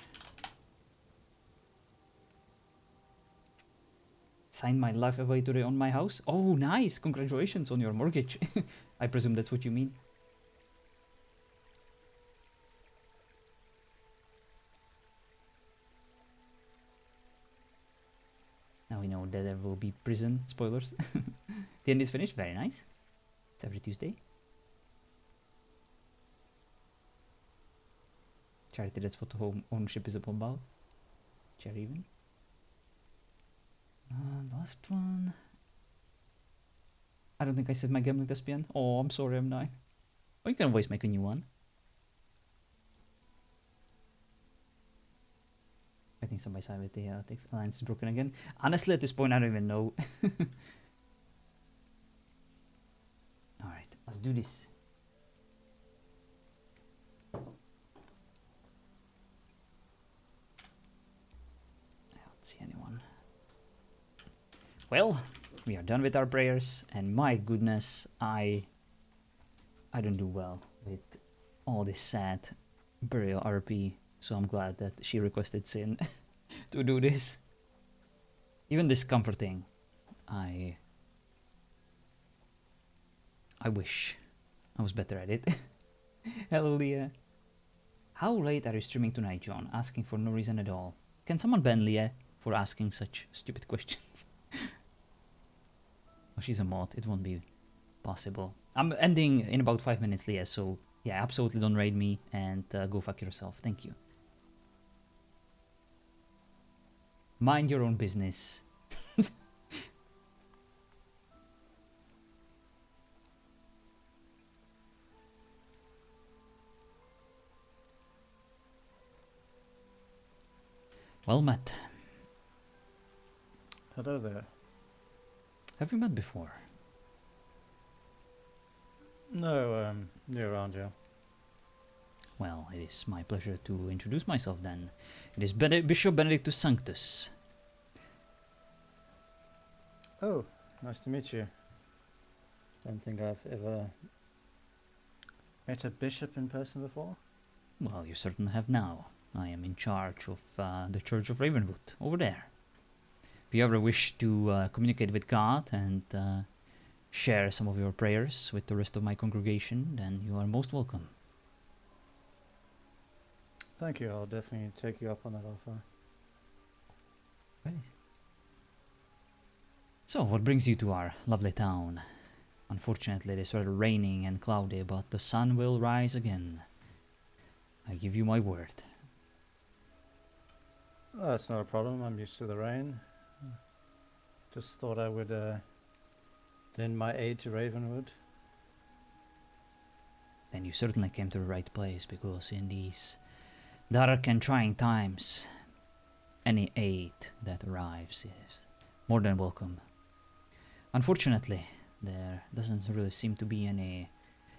Speaker 1: Signed my life away today on my house. Oh, nice! Congratulations on your mortgage. I presume that's what you mean. Now we know that there will be prison. Spoilers. The end is finished. Very nice. It's every Tuesday. Charity, that's what the home ownership is about. Cherry even. Left one. I don't think I said my gambling thespian. Oh, I'm sorry, I'm not. Oh, you can always make a new one. fighting side by side with the alliance is broken again. Honestly, at this point, I don't even know. Alright, let's do this. I don't see anyone. Well, we are done with our prayers, and my goodness, I don't do well with all this sad burial RP, so I'm glad that she requested Sin to do this. Even this comforting. I wish I was better at it. Hello, Leah. How late are you streaming tonight, John? Asking for no reason at all. Can someone ban Leah for asking such stupid questions? Oh, she's a mod. It won't be possible. I'm ending in about 5 minutes, Leah, so yeah, absolutely don't raid me and go fuck yourself. Thank you. Mind your own business. Well met.
Speaker 5: Hello there.
Speaker 1: Have we met before?
Speaker 5: No, new around here.
Speaker 1: Well, it is my pleasure to introduce myself then. It is Bishop Benedictus Sanctus.
Speaker 5: Oh, nice to meet you. Don't think I've ever met a bishop in person before.
Speaker 1: Well, you certainly have now. I am in charge of the Church of Ravenwood, over there. If you ever wish to communicate with God and share some of your prayers with the rest of my congregation, then you are most welcome.
Speaker 5: Thank you, I'll definitely take you up on that offer.
Speaker 1: Right. So, what brings you to our lovely town? Unfortunately, it is rather raining and cloudy, but the sun will rise again. I give you my word.
Speaker 5: Oh, that's not a problem, I'm used to the rain. Just thought I would lend my aid to Ravenwood.
Speaker 1: Then you certainly came to the right place, because in these dark and trying times, any aid that arrives is more than welcome. Unfortunately, there doesn't really seem to be any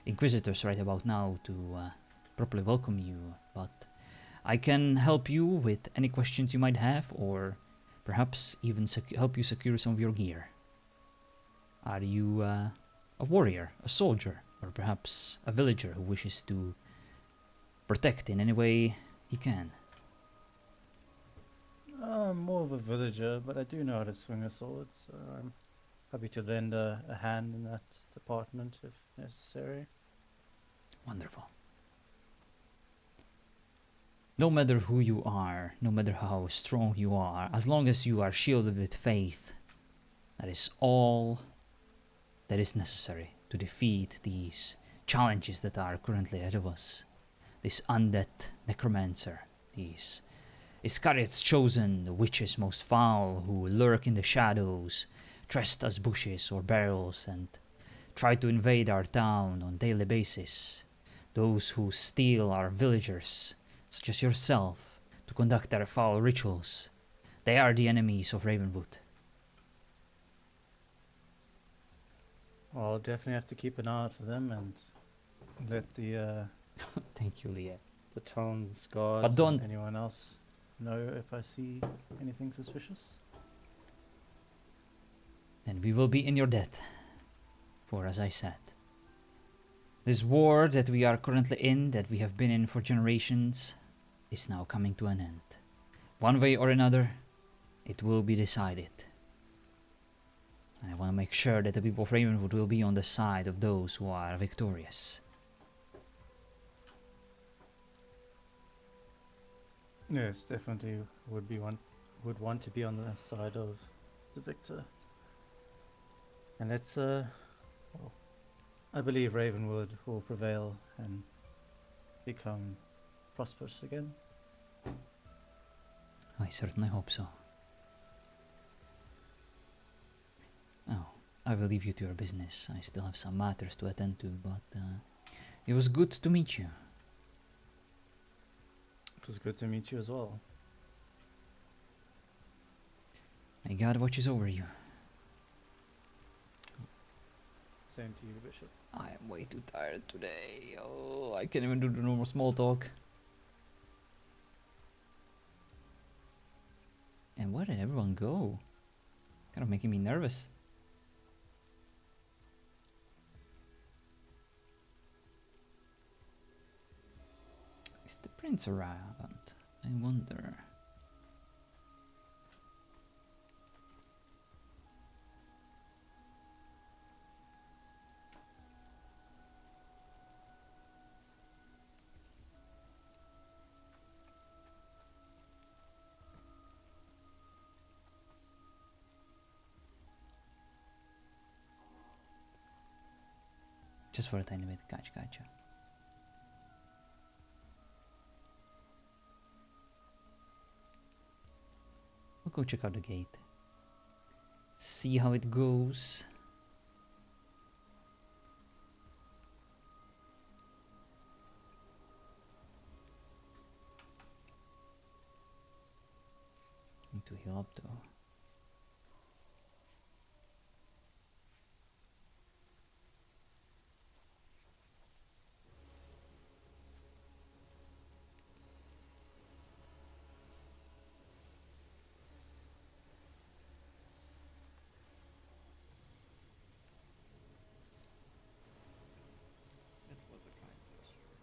Speaker 1: inquisitors right about now to properly welcome you, but I can help you with any questions you might have, or perhaps even help you secure some of your gear. Are you a warrior, a soldier, or perhaps a villager who wishes to protect in any way he can?
Speaker 5: I'm more of a villager, but I do know how to swing a sword, so I'm happy to lend a hand in that department if necessary.
Speaker 1: Wonderful. No matter who you are, no matter how strong you are, as long as you are shielded with faith, that is all that is necessary to defeat these challenges that are currently ahead of us. This undead necromancer, these Iscariot's chosen, the witches most foul, who lurk in the shadows, dressed as bushes or barrels, and try to invade our town on a daily basis. Those who steal our villagers, such as yourself, to conduct their foul rituals. They are the enemies of Ravenwood.
Speaker 5: Well, I'll definitely have to keep an eye out for them and let the
Speaker 1: Thank you, Leah.
Speaker 5: the town's guards
Speaker 1: But don't-
Speaker 5: and anyone else know if I see anything suspicious.
Speaker 1: Then we will be in your debt. For as I said, this war that we are currently in, that we have been in for generations, is now coming to an end. One way or another, it will be decided. And I want to make sure that the people of Ravenwood will be on the side of those who are victorious.
Speaker 5: Yes, definitely would want to be on the side of the victor. And let's well, I believe Ravenwood will prevail and become prosperous again.
Speaker 1: I certainly hope so. Oh, I will leave you to your business. I still have some matters to attend to, but it was good to meet you.
Speaker 5: It was good to meet you as well.
Speaker 1: May God watches over you.
Speaker 5: Same to you, Bishop.
Speaker 1: I am way too tired today. Oh, I can't even do the normal small talk. And where did everyone go? Kind of making me nervous. Is the prince around? I wonder. Just for a tiny bit. Gotcha. We'll go check out the gate. See how it goes. Need to heal up though.
Speaker 6: It was a kind gesture.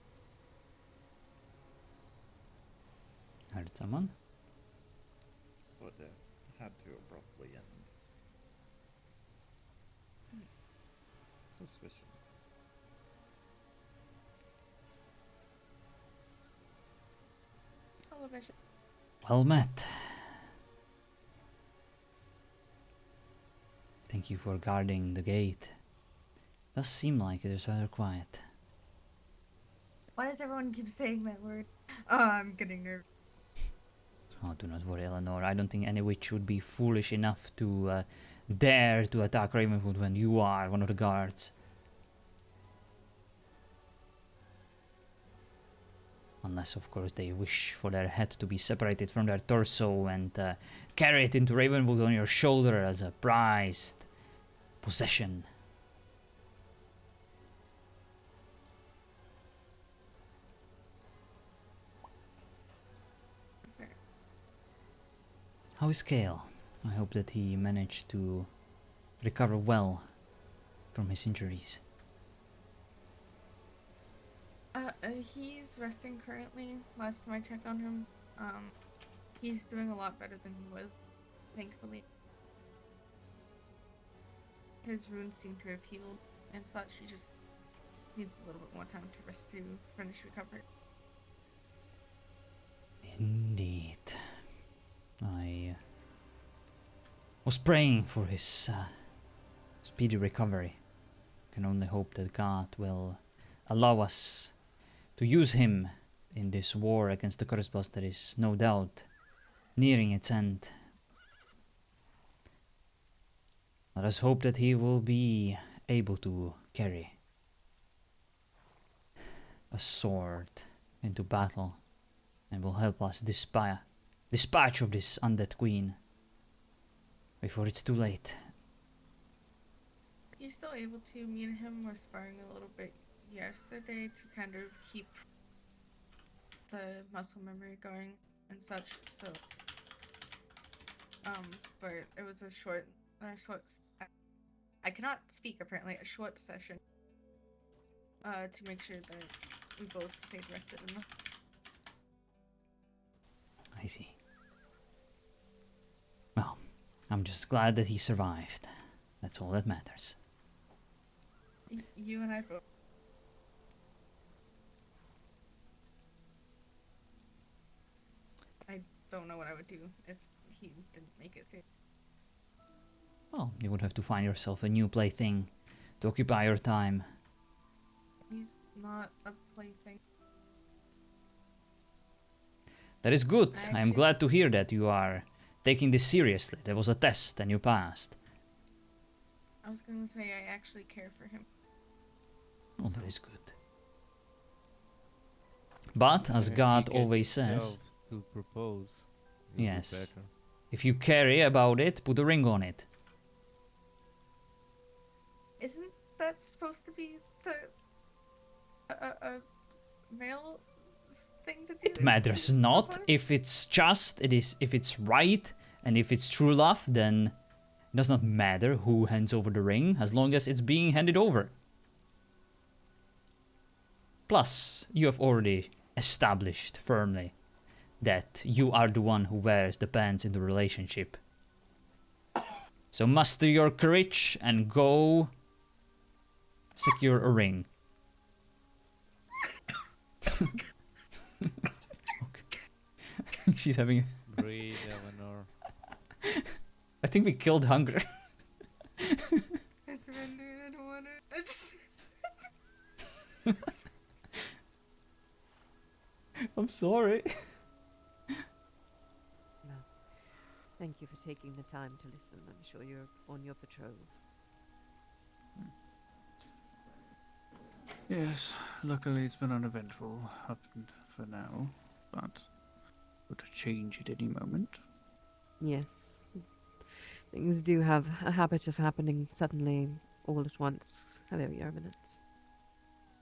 Speaker 1: Heard someone?
Speaker 6: But had to abruptly end. Suspicion.
Speaker 3: Hello, Bishop.
Speaker 1: Well met. Thank you for guarding the gate. Does seem like it is rather quiet.
Speaker 7: Why does everyone keep saying that word? Oh, I'm getting nervous.
Speaker 1: Oh, do not worry, Eleanor. I don't think any witch would be foolish enough to dare to attack Ravenwood when you are one of the guards. Unless, of course, they wish for their head to be separated from their torso and carry it into Ravenwood on your shoulder as a prized possession. How is Kale? I hope that he managed to recover well from his injuries.
Speaker 7: He's resting currently. Last time I checked on him, he's doing a lot better than he was, thankfully. His wounds seem to have healed and such. He just needs a little bit more time to rest to finish recovery.
Speaker 1: Indeed. I was praying for his speedy recovery. Can only hope that God will allow us to use him in this war against the Curse Blast that is no doubt nearing its end. Let us hope that he will be able to carry a sword into battle and will help us dispatch of this undead queen before it's too late.
Speaker 7: He's still able to. Me and him were sparring a little bit yesterday to kind of keep the muscle memory going and such. So, but it was a short. I cannot speak apparently. A short session. To make sure that we both stayed rested enough.
Speaker 1: I see. Well, I'm just glad that he survived. That's all that matters.
Speaker 7: You and I both. I don't know what I would do if he didn't make it through.
Speaker 1: Well, you would have to find yourself a new plaything to occupy your time.
Speaker 7: He's not a plaything.
Speaker 1: That is good. I am
Speaker 7: Actually-
Speaker 1: glad to hear that you are taking this seriously. There was a test and you passed.
Speaker 7: I was gonna say I actually care for him.
Speaker 1: Oh, that is good. But, as
Speaker 8: If he
Speaker 1: God
Speaker 8: gets
Speaker 1: always says,
Speaker 8: himself to propose, it'll be
Speaker 1: Yes.
Speaker 8: better.
Speaker 1: If you care about it, put a ring on it.
Speaker 7: Isn't that supposed to be the a male thing to do?
Speaker 1: It matters not. If it's just, if it's right, and if it's true love, then it does not matter who hands over the ring, as long as it's being handed over. Plus, you have already established firmly that you are the one who wears the pants in the relationship. So muster your courage and go secure a ring. Okay. She's having.
Speaker 8: Breathe, Eleanor.
Speaker 1: I think we killed hunger.
Speaker 7: I surrendered. I don't want to. I just.
Speaker 1: I'm sorry.
Speaker 2: No. Thank you for taking the time to listen. I'm sure you're on your patrols.
Speaker 9: Yes, luckily it's been uneventful up for now, but would change at any moment.
Speaker 2: Yes. Things do have a habit of happening suddenly, all at once. Hello, Your Eminence.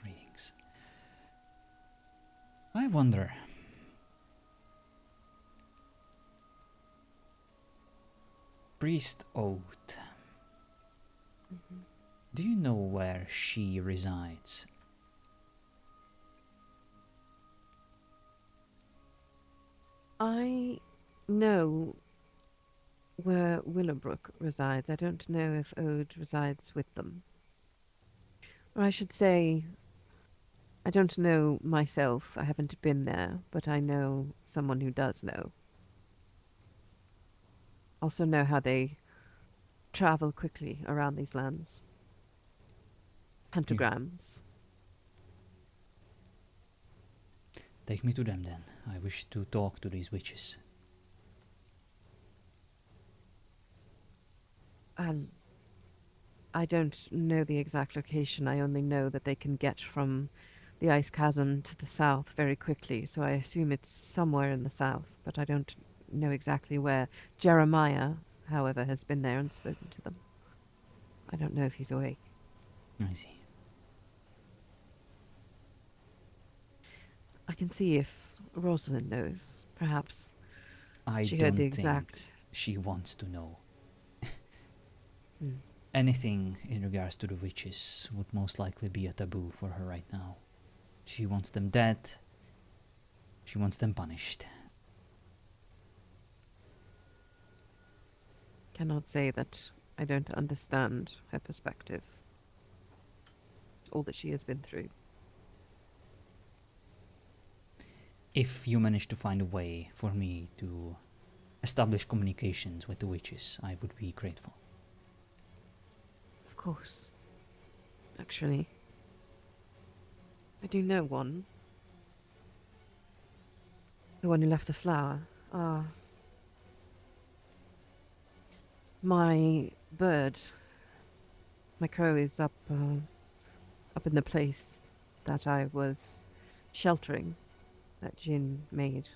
Speaker 1: Greetings. I wonder. Priest Oath. Do you know where she resides?
Speaker 2: I know where Willowbrook resides. I don't know if Ode resides with them. Or I should say, I don't know myself. I haven't been there, but I know someone who does know. Also know how they travel quickly around these lands. Pentagrams.
Speaker 1: Take me to them then. I wish to talk to these witches.
Speaker 2: And I don't know the exact location. I only know that they can get from the ice chasm to the south very quickly, so I assume it's somewhere in the south, but I don't know exactly where. Jeremiah, however, has been there and spoken to them. I don't know if he's awake.
Speaker 1: I see.
Speaker 2: I can see if Rosalind knows. Perhaps
Speaker 1: I
Speaker 2: she
Speaker 1: don't
Speaker 2: heard the
Speaker 1: think
Speaker 2: exact...
Speaker 1: she wants to know.
Speaker 2: Hmm.
Speaker 1: Anything in regards to the witches would most likely be a taboo for her right now. She wants them dead. She wants them punished.
Speaker 2: Cannot say that I don't understand her perspective. All that she has been through.
Speaker 1: If you manage to find a way for me to establish communications with the witches, I would be grateful.
Speaker 2: Of course. Actually, I do know one. The one who left the flower. Ah. My bird, my crow is up in the place that I was sheltering, that Jin made.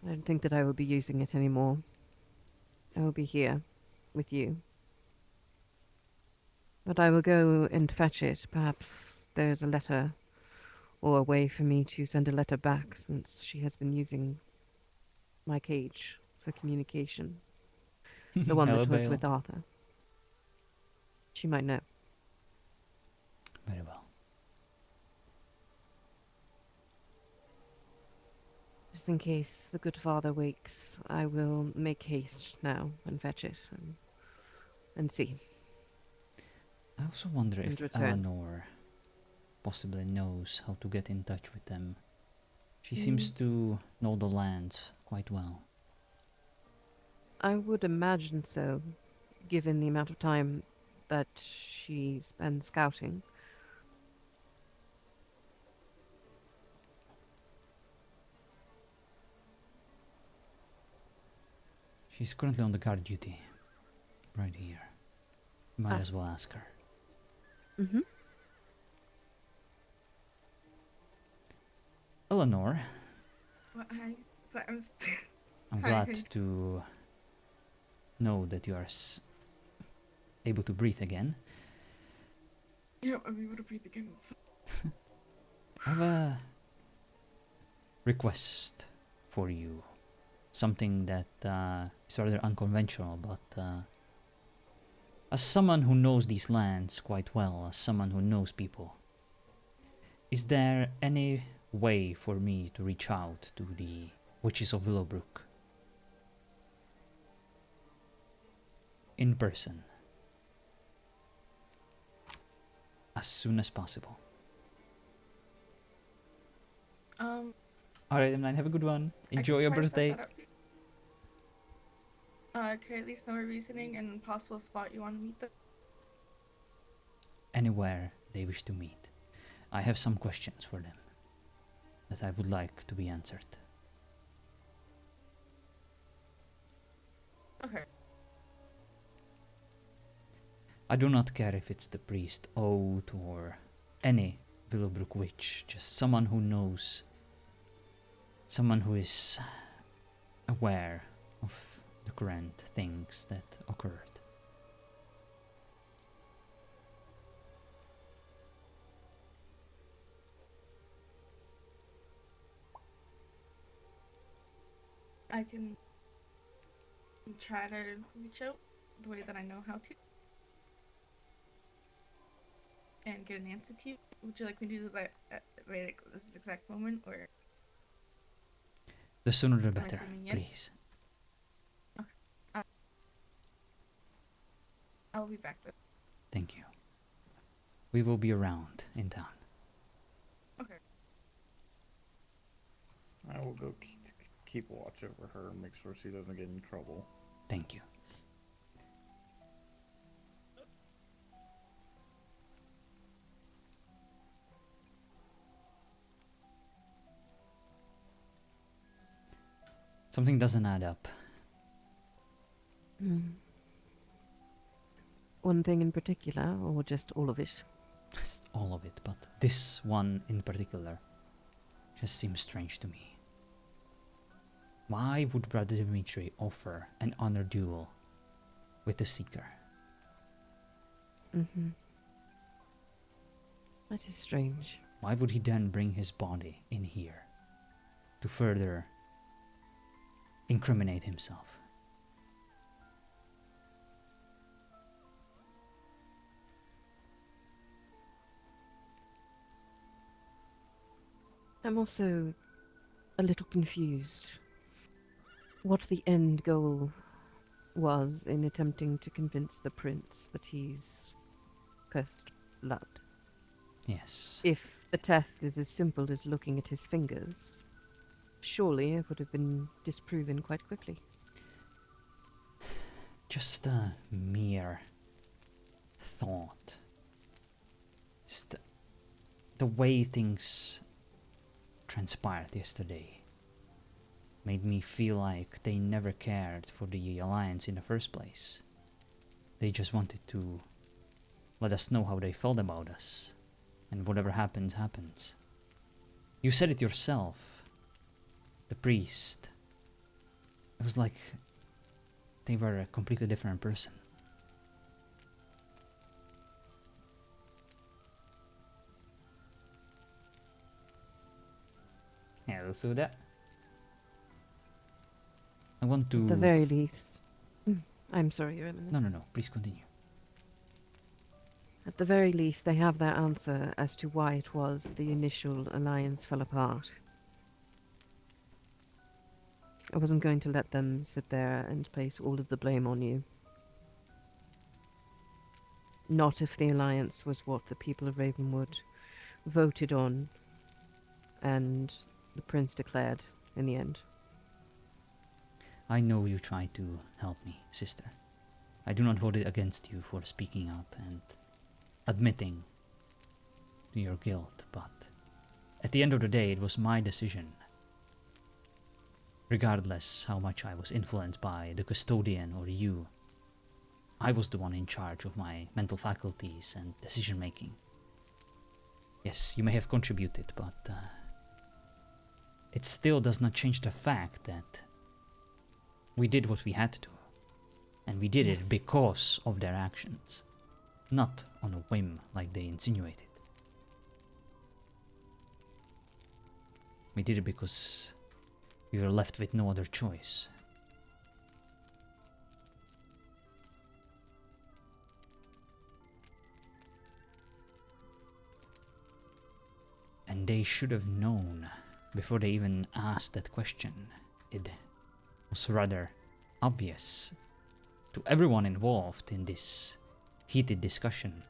Speaker 2: I don't think that I will be using it anymore. I will be here with you. But I will go and fetch it. Perhaps there's a letter or a way for me to send a letter back, since she has been using my cage for communication. The one that was
Speaker 1: Elabale.
Speaker 2: with Arthur. She might know.
Speaker 1: Very well.
Speaker 2: Just in case the good father wakes, I will make haste now and fetch it and see.
Speaker 1: I also wonder
Speaker 2: And
Speaker 1: if
Speaker 2: return.
Speaker 1: Eleanor possibly knows how to get in touch with them. She seems to know the land quite well.
Speaker 2: I would imagine so, given the amount of time that she spends scouting.
Speaker 1: She's currently on the guard duty. Right here. Might as well ask her.
Speaker 2: Mm-hmm.
Speaker 1: Eleanor,
Speaker 7: Well, I'm
Speaker 1: I'm
Speaker 7: Hi.
Speaker 1: glad to know that you are able to breathe again.
Speaker 7: Yeah, I'm able to breathe again. It's fine.
Speaker 1: I have a request for you. Something that is rather unconventional, but as someone who knows these lands quite well, as someone who knows people, is there any way for me to reach out to the Witches of Willowbrook? In person. As soon as possible. Alright, M9, have a good one. Enjoy your birthday.
Speaker 7: Can I at least know a reasoning and possible spot you want to meet them?
Speaker 1: Anywhere they wish to meet. I have some questions for them that I would like to be answered.
Speaker 7: Okay.
Speaker 1: I do not care if it's the priest Oath or any Willowbrook witch, just someone who knows, someone who is aware of the current things that occurred.
Speaker 7: I can try to reach out the way that I know how to. And get an answer to you. Would you like me to do that at this exact moment, or?
Speaker 1: The sooner the
Speaker 7: Am I
Speaker 1: better,
Speaker 7: assuming yes?
Speaker 1: please.
Speaker 7: I'll be back then.
Speaker 1: Thank you. We will be around in town.
Speaker 7: Okay.
Speaker 6: I will go keep watch over her and make sure she doesn't get in trouble.
Speaker 1: Thank you. Something doesn't add up.
Speaker 2: One thing in particular, or just all of it?
Speaker 1: Just all of it, but this one in particular just seems strange to me. Why would Brother Dimitri offer an honor duel with the Seeker?
Speaker 2: That is strange.
Speaker 1: Why would he then bring his body in here to further incriminate himself?
Speaker 2: I'm also a little confused. What the end goal was in attempting to convince the prince that he's cursed blood.
Speaker 1: Yes.
Speaker 2: If the test is as simple as looking at his fingers, surely it would have been disproven quite quickly.
Speaker 1: Just a mere thought. Just the way things transpired yesterday made me feel like they never cared for the Alliance in the first place. They just wanted to let us know how they felt about us, and whatever happens, happens. You said it yourself. The priest. It was like they were a completely different person. Yeah, let's do that. I want to...
Speaker 2: At the very least... I'm sorry, Your Eminence.
Speaker 1: No, please continue.
Speaker 2: At the very least, they have their answer as to why it was the initial alliance fell apart. I wasn't going to let them sit there and place all of the blame on you. Not if the alliance was what the people of Ravenwood voted on and the prince declared in the end.
Speaker 1: I know you try to help me, sister. I do not hold it against you for speaking up and admitting to your guilt, but at the end of the day, it was my decision. Regardless how much I was influenced by the custodian or you, I was the one in charge of my mental faculties and decision making. Yes, you may have contributed, but it still does not change the fact that We did what we had to. And we did it
Speaker 2: Yes.
Speaker 1: because of their actions. Not on a whim like they insinuated. We did it because we were left with no other choice. And they should have known before they even asked that question. It was rather obvious to everyone involved in this heated discussion.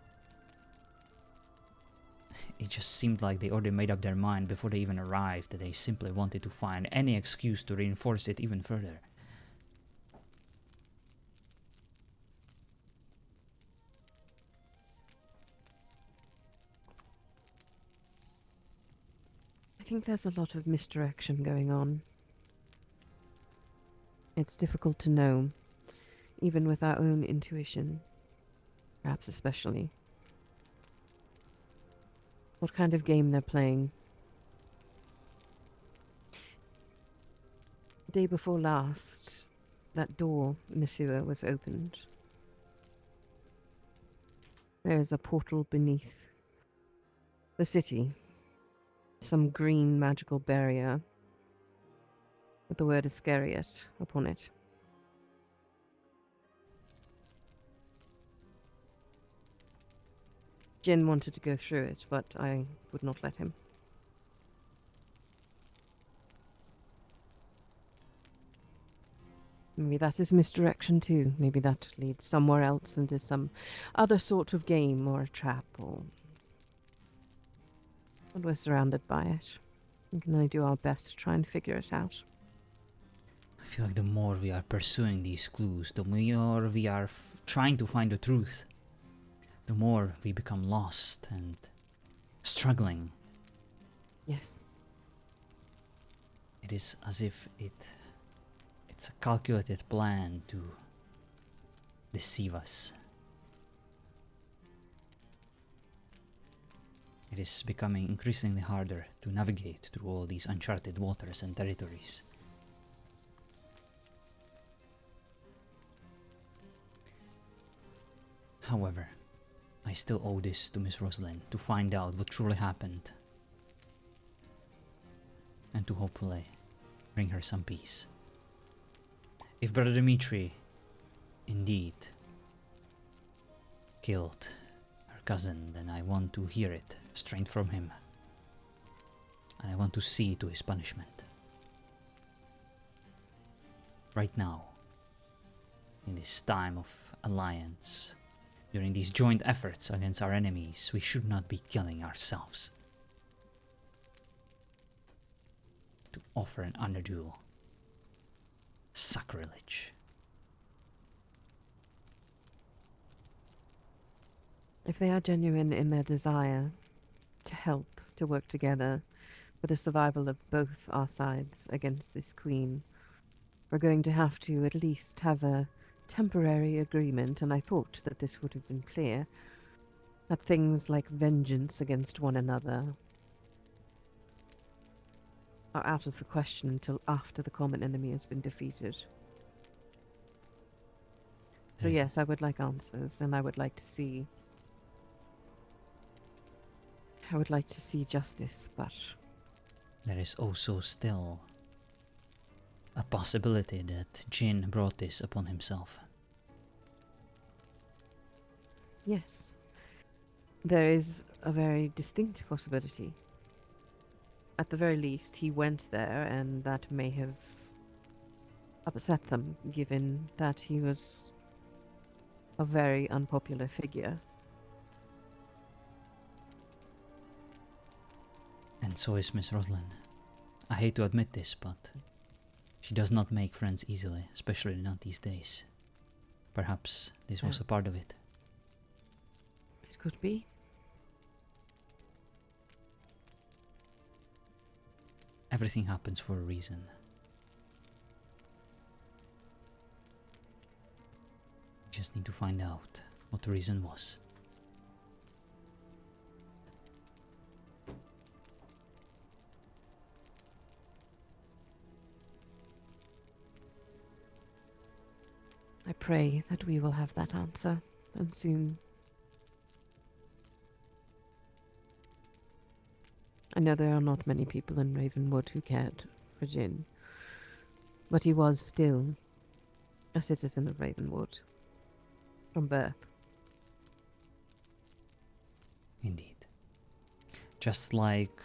Speaker 1: It just seemed like they already made up their mind before they even arrived, that they simply wanted to find any excuse to reinforce it even further.
Speaker 2: I think there's a lot of misdirection going on. It's difficult to know, even with our own intuition, perhaps especially, what kind of game they're playing. Day before last, that door in the sewer was opened. There is a portal beneath the city. Some green magical barrier with the word Iscariot upon it. Jin wanted to go through it, but I would not let him. Maybe that is misdirection too. Maybe that leads somewhere else into some other sort of game or a trap, or... But we're surrounded by it. We can only do our best to try and figure it out.
Speaker 1: I feel like the more we are pursuing these clues, the more we are trying to find the truth, the more we become lost and struggling.
Speaker 2: Yes.
Speaker 1: It is as if it's a calculated plan to deceive us. It is becoming increasingly harder to navigate through all these uncharted waters and territories. However, I still owe this to Miss Rosalind to find out what truly happened and to hopefully bring her some peace. If Brother Dimitri indeed killed her cousin, then I want to hear it straight from him, and I want to see to his punishment. Right now, in this time of alliance, during these joint efforts against our enemies, we should not be killing ourselves to offer an undue sacrilege.
Speaker 2: If they are genuine in their desire to help, to work together for the survival of both our sides against this queen, we're going to have to at least have a temporary agreement, and I thought that this would have been clear, that things like vengeance against one another are out of the question until after the common enemy has been defeated. So yes, I would like answers, and I would like to see justice, but
Speaker 1: there is also still a possibility that Jin brought this upon himself.
Speaker 2: yes, there is a very distinct possibility. At the very least, he went there, and that may have upset them, given that he was a very unpopular figure.
Speaker 1: And so is Miss Rosalind. I hate to admit this, but she does not make friends easily, especially not these days. Perhaps this was a part of it.
Speaker 2: It could be.
Speaker 1: Everything happens for a reason. We just need to find out what the reason was.
Speaker 2: pray that we will have that answer, and soon. I know there are not many people in Ravenwood who cared for Jin, but he was still a citizen of Ravenwood from birth.
Speaker 1: Indeed. Just like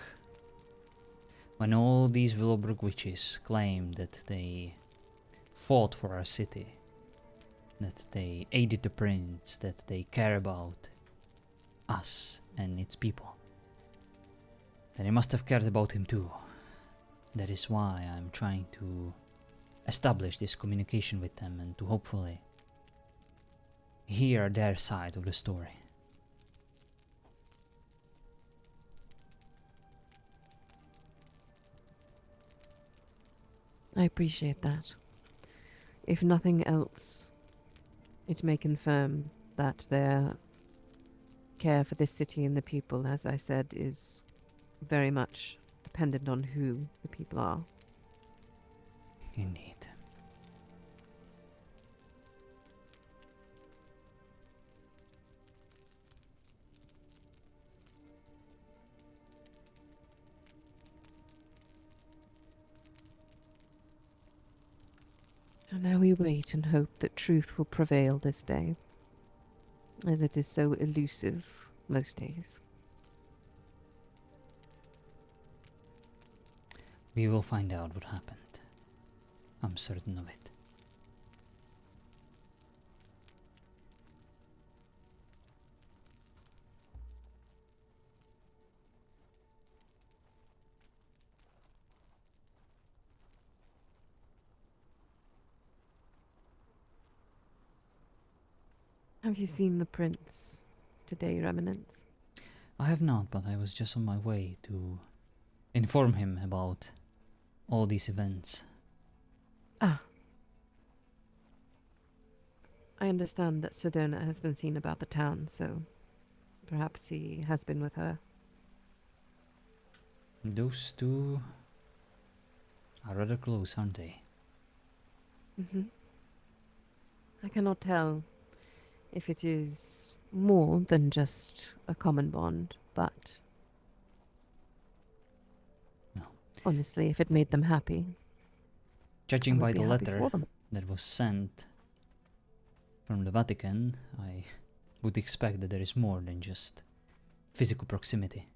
Speaker 1: when all these Willowbrook witches claimed that they fought for our city, that they aided the prince, that they care about us and its people, then they must have cared about him too. That is why I'm trying to establish this communication with them and to hopefully hear their side of the story.
Speaker 2: I appreciate that. If nothing else, it may confirm that their care for this city and the people, as I said, is very much dependent on who the people are.
Speaker 1: Indeed.
Speaker 2: So now we wait and hope that truth will prevail this day, as it is so elusive most days.
Speaker 1: We will find out what happened. I'm certain of it.
Speaker 2: Have you seen the prince today, Remnants?
Speaker 1: I have not, but I was just on my way to inform him about all these events.
Speaker 2: Ah. I understand that Sedona has been seen about the town, so perhaps he has been with her.
Speaker 1: Those two are rather close, aren't they?
Speaker 2: Mm-hmm. I cannot tell if it is more than just a common bond, but
Speaker 1: No.
Speaker 2: honestly, if it made them happy,
Speaker 1: Judging
Speaker 2: I would
Speaker 1: by
Speaker 2: be
Speaker 1: the
Speaker 2: happy
Speaker 1: letter
Speaker 2: for them.
Speaker 1: that was sent from the Vatican, I would expect that there is more than just physical proximity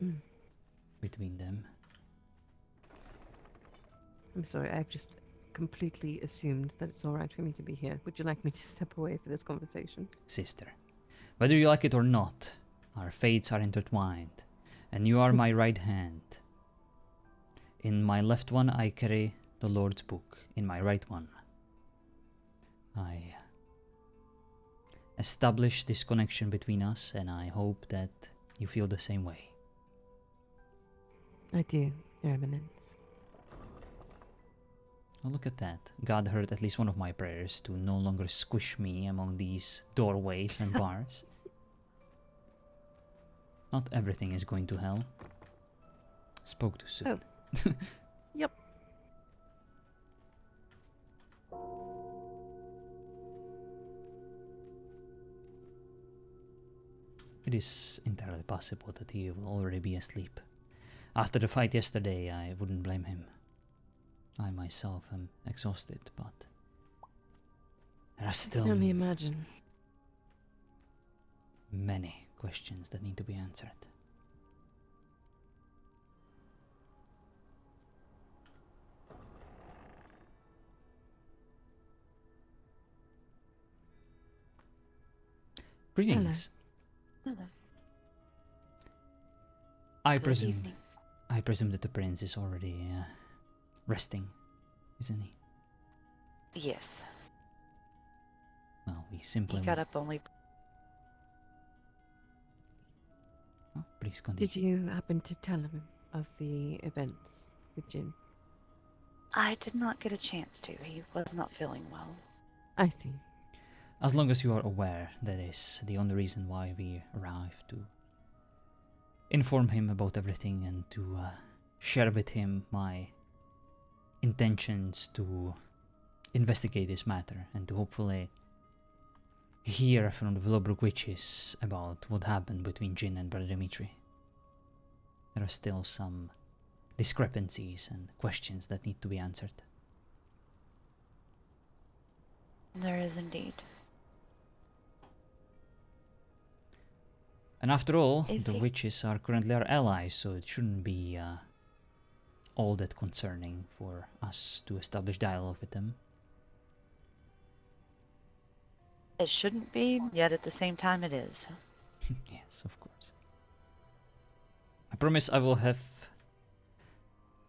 Speaker 2: Mm.
Speaker 1: between them.
Speaker 2: I'm sorry, I've just completely assumed that it's alright for me to be here. Would you like me to step away for this conversation?
Speaker 1: Sister, whether you like it or not, our fates are intertwined, and you are my right hand. In my left one, I carry the Lord's book. In my right one, I establish this connection between us, and I hope that you feel the same way.
Speaker 2: I do, Your Eminence.
Speaker 1: Oh, look at that. God heard at least one of my prayers to no longer squish me among these doorways and bars. Not everything is going to hell. Spoke too soon.
Speaker 2: Oh. Yep.
Speaker 1: It is entirely possible that he will already be asleep. After the fight yesterday, I wouldn't blame him. I myself am exhausted, but there are
Speaker 2: I
Speaker 1: still
Speaker 2: can only imagine.
Speaker 1: many questions that need to be answered. Greetings.
Speaker 10: Hello.
Speaker 1: I
Speaker 10: Good
Speaker 1: presume
Speaker 10: evening.
Speaker 1: I presume that the prince is already resting, isn't he?
Speaker 10: Yes.
Speaker 1: Well, we simply...
Speaker 10: He got up only.
Speaker 1: Oh, please continue.
Speaker 2: Did you happen to tell him of the events with Jin?
Speaker 10: I did not get a chance to. He was not feeling well.
Speaker 2: I see.
Speaker 1: As long as you are aware, that is the only reason why we arrived, to inform him about everything and to share with him my intentions to investigate this matter and to hopefully hear from the Villowbrook witches about what happened between Jin and Brother Dimitri. There are still some discrepancies and questions that need to be answered.
Speaker 10: There is indeed.
Speaker 1: And after all,
Speaker 10: If
Speaker 1: the
Speaker 10: he-
Speaker 1: witches are currently our allies, so it shouldn't be all that concerning for us to establish dialogue with them.
Speaker 10: It shouldn't be, yet at the same time it is.
Speaker 1: Yes, of course. I promise I will have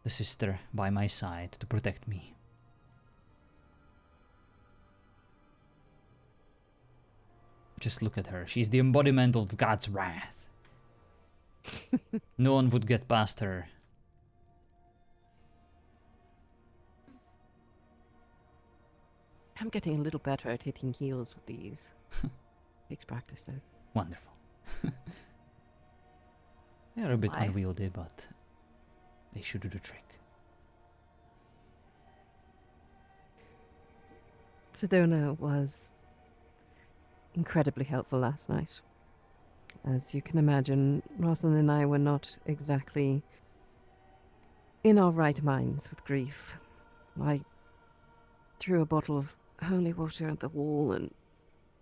Speaker 1: the sister by my side to protect me. Just look at her. She's the embodiment of God's wrath. No one would get past her.
Speaker 2: I'm getting a little better at hitting heels with these. Takes practice, though.
Speaker 1: Wonderful. They are a bit
Speaker 10: Why?
Speaker 1: unwieldy, but they should do the trick.
Speaker 2: Sedona was incredibly helpful last night. As you can imagine, Rosalind and I were not exactly in our right minds with grief. I threw a bottle of holy water at the wall and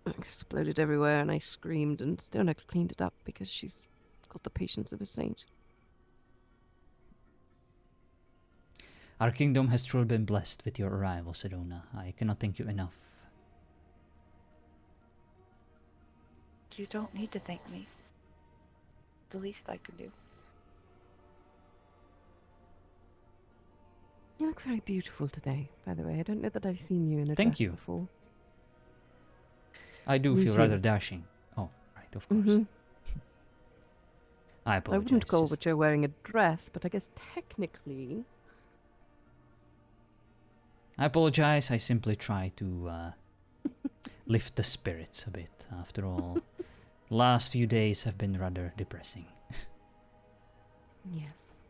Speaker 2: it exploded everywhere, and I screamed, and Sedona cleaned it up because she's got the patience of a saint.
Speaker 1: Our kingdom has truly been blessed with your arrival, Sedona. I cannot thank you enough.
Speaker 10: You don't need to thank me. The least I can do.
Speaker 2: You look very beautiful today, by the way. I don't know that I've seen you in a
Speaker 1: Thank
Speaker 2: dress
Speaker 1: you.
Speaker 2: before.
Speaker 1: I do
Speaker 2: Me
Speaker 1: feel
Speaker 2: too.
Speaker 1: rather dashing. Oh, right, of course.
Speaker 2: Mhm.
Speaker 1: I
Speaker 2: I
Speaker 1: apologize.
Speaker 2: wouldn't call
Speaker 1: just-
Speaker 2: what you're wearing a dress, but I guess technically...
Speaker 1: I apologize. I simply try to lift the spirits a bit. After all, last few days have been rather depressing.
Speaker 2: Yes,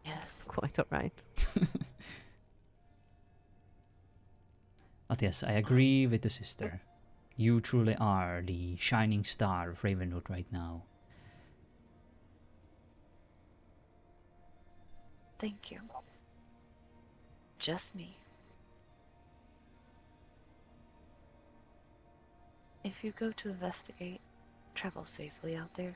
Speaker 10: Yes.
Speaker 2: quite alright.
Speaker 1: But yes, I agree with the sister. You truly are the shining star of Ravenwood right now.
Speaker 10: Thank you. Just me. If you go to investigate, travel safely out there.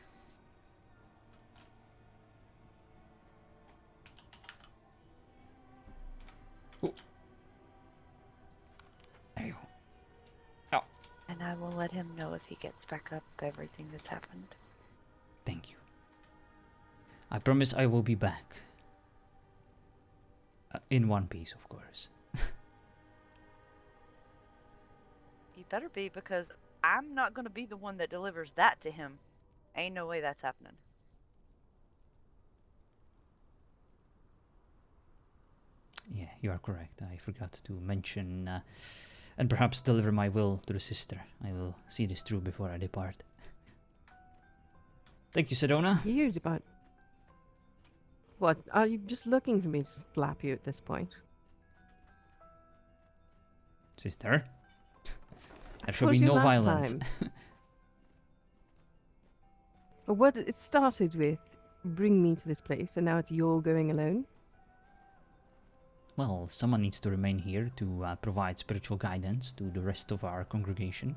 Speaker 1: There you go.
Speaker 10: And I will let him know if he gets back up everything that's happened.
Speaker 1: Thank you. I promise I will be back. In one piece, of course.
Speaker 10: You better be, because I'm not going to be the one that delivers that to him. Ain't no way that's happening.
Speaker 1: Yeah, you are correct. I forgot to mention and perhaps deliver my will to the sister. I will see this through before I depart. Thank you, Sedona.
Speaker 2: Huge about... What, are you just looking for me to slap you at this point?
Speaker 1: Sister. There should
Speaker 2: told
Speaker 1: be
Speaker 2: you
Speaker 1: no
Speaker 2: last
Speaker 1: violence.
Speaker 2: time. But what it started with, bring me to this place, and now it's you're going alone?
Speaker 1: Well, someone needs to remain here to provide spiritual guidance to the rest of our congregation.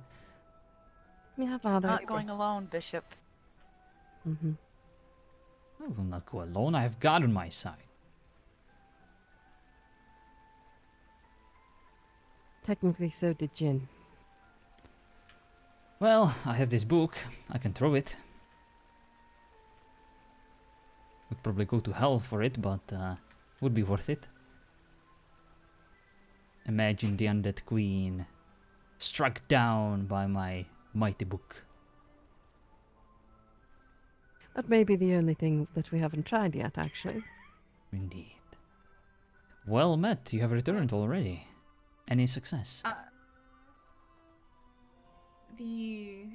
Speaker 2: Yeah, Father.
Speaker 10: Not going alone, Bishop.
Speaker 2: Mm-hmm.
Speaker 1: I will not go alone. I have God on my side.
Speaker 2: Technically, so did Jin.
Speaker 1: Well, I have this book. I can throw it. Would probably go to hell for it, but would be worth it. Imagine the undead queen struck down by my mighty book.
Speaker 2: That may be the only thing that we haven't tried yet, actually.
Speaker 1: Indeed. Well met, you have returned already. Any success?
Speaker 7: I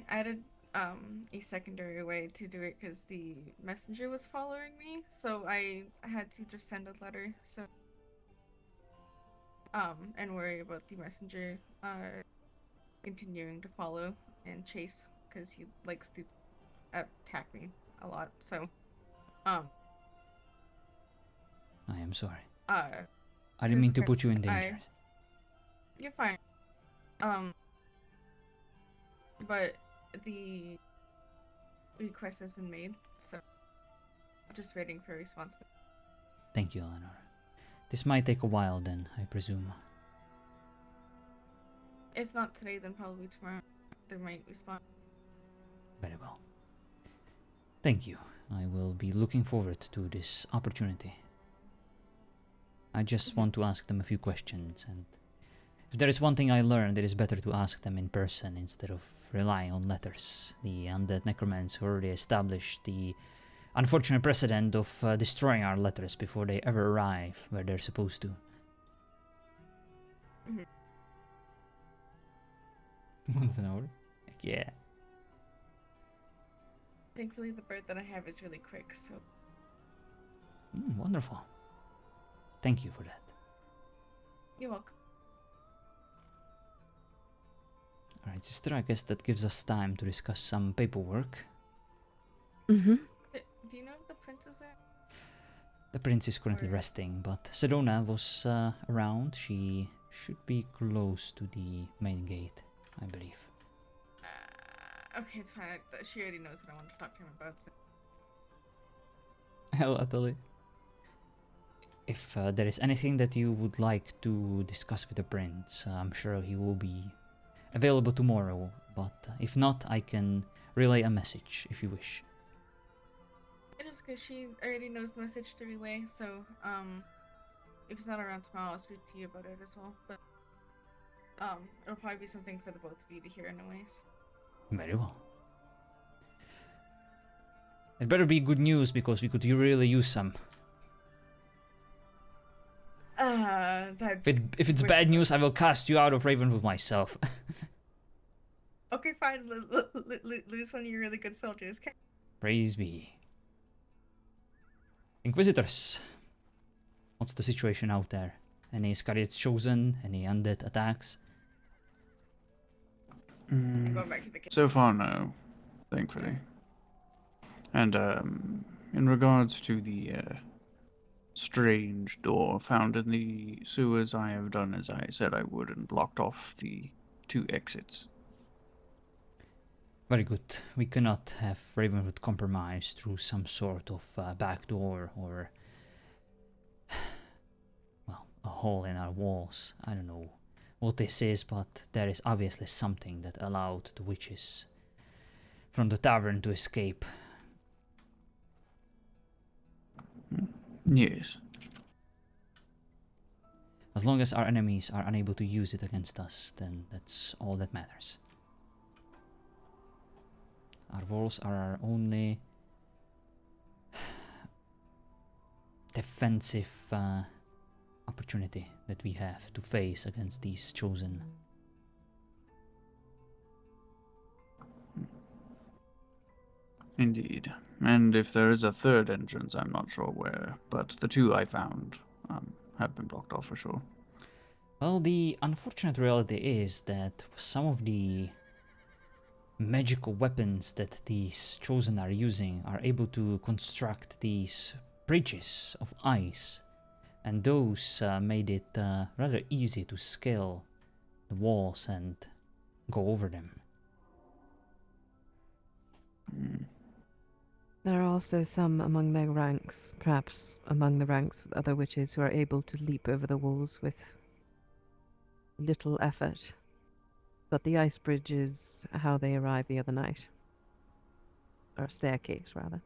Speaker 7: added a secondary way to do it because the messenger was following me, so I had to just send a letter. So and worry about the messenger continuing to follow and chase because he likes to attack me a lot. So,
Speaker 1: I am sorry.
Speaker 7: uh,
Speaker 1: I didn't mean to
Speaker 7: okay.
Speaker 1: put you in danger.
Speaker 7: You're fine. But the request has been made, so I'm just waiting for a response.
Speaker 1: Thank you, Eleanor. This might take a while then, I presume.
Speaker 7: If not today, then probably tomorrow. They might respond.
Speaker 1: Very well. Thank you. I will be looking forward to this opportunity. I just want to ask them a few questions, and if there is one thing I learned, it is better to ask them in person instead of relying on letters. The undead necromancer already established the unfortunate precedent of destroying our letters before they ever arrive where they're supposed to. Once an hour? Heck yeah.
Speaker 7: Thankfully, the bird that I have is really quick, so...
Speaker 1: Wonderful. Thank you for that.
Speaker 7: You're welcome.
Speaker 1: Alright, sister, I guess that gives us time to discuss some paperwork.
Speaker 2: Mm-hmm.
Speaker 7: Do you know if the prince is there?
Speaker 1: The prince is currently resting, but Sedona was around. She should be close to the main gate, I believe.
Speaker 7: Okay, it's fine. She already knows what I want to talk to him about, so...
Speaker 1: Hell, Atali. If there is anything that you would like to discuss with the prince, I'm sure he will be available tomorrow, but if not, I can relay a message if you wish.
Speaker 7: It is because she already knows the message to relay, so, if he's not around tomorrow, I'll speak to you about it as well, but, it'll probably be something for the both of you to hear anyways.
Speaker 1: Very well. It better be good news, because we could really use some. If it's bad news, I will cast you out of Ravenwood myself.
Speaker 7: Okay, fine. Lose one of your really good soldiers. Okay.
Speaker 1: Praise be. Inquisitors, what's the situation out there? Any Iscariots chosen? Any undead attacks?
Speaker 7: I'm going back to the
Speaker 9: So far, no, thankfully. And in regards to the strange door found in the sewers, I have done as I said I would and blocked off the 2 exits.
Speaker 1: Very good. We cannot have Ravenwood compromised through some sort of back door or, well, a hole in our walls. I don't know what this is, but there is obviously something that allowed the witches from the tavern to escape.
Speaker 9: Yes.
Speaker 1: As long as our enemies are unable to use it against us, then that's all that matters. Our walls are our only defensive opportunity that we have to face against these chosen.
Speaker 9: Indeed. And if there is a third entrance, I'm not sure where, but the 2 I found have been blocked off for sure.
Speaker 1: Well, the unfortunate reality is that some of the magical weapons that these chosen are using are able to construct these bridges of ice, and those made it rather easy to scale the walls and go over them.
Speaker 2: There are also some among their ranks, perhaps among the ranks of other witches, who are able to leap over the walls with little effort. But the ice bridge is how they arrived the other night. Or a staircase, rather.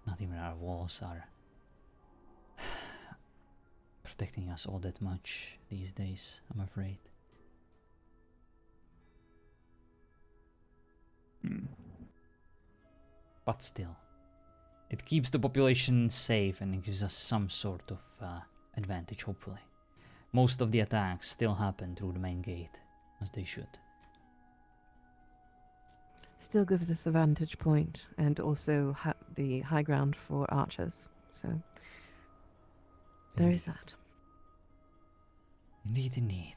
Speaker 1: Not even our walls are protecting us all that much these days, I'm afraid. But still, it keeps the population safe and it gives us some sort of advantage, hopefully. Most of the attacks still happen through the main gate, as they should.
Speaker 2: Still gives us a vantage point, and also the high ground for archers. So there is that.
Speaker 1: Indeed, indeed.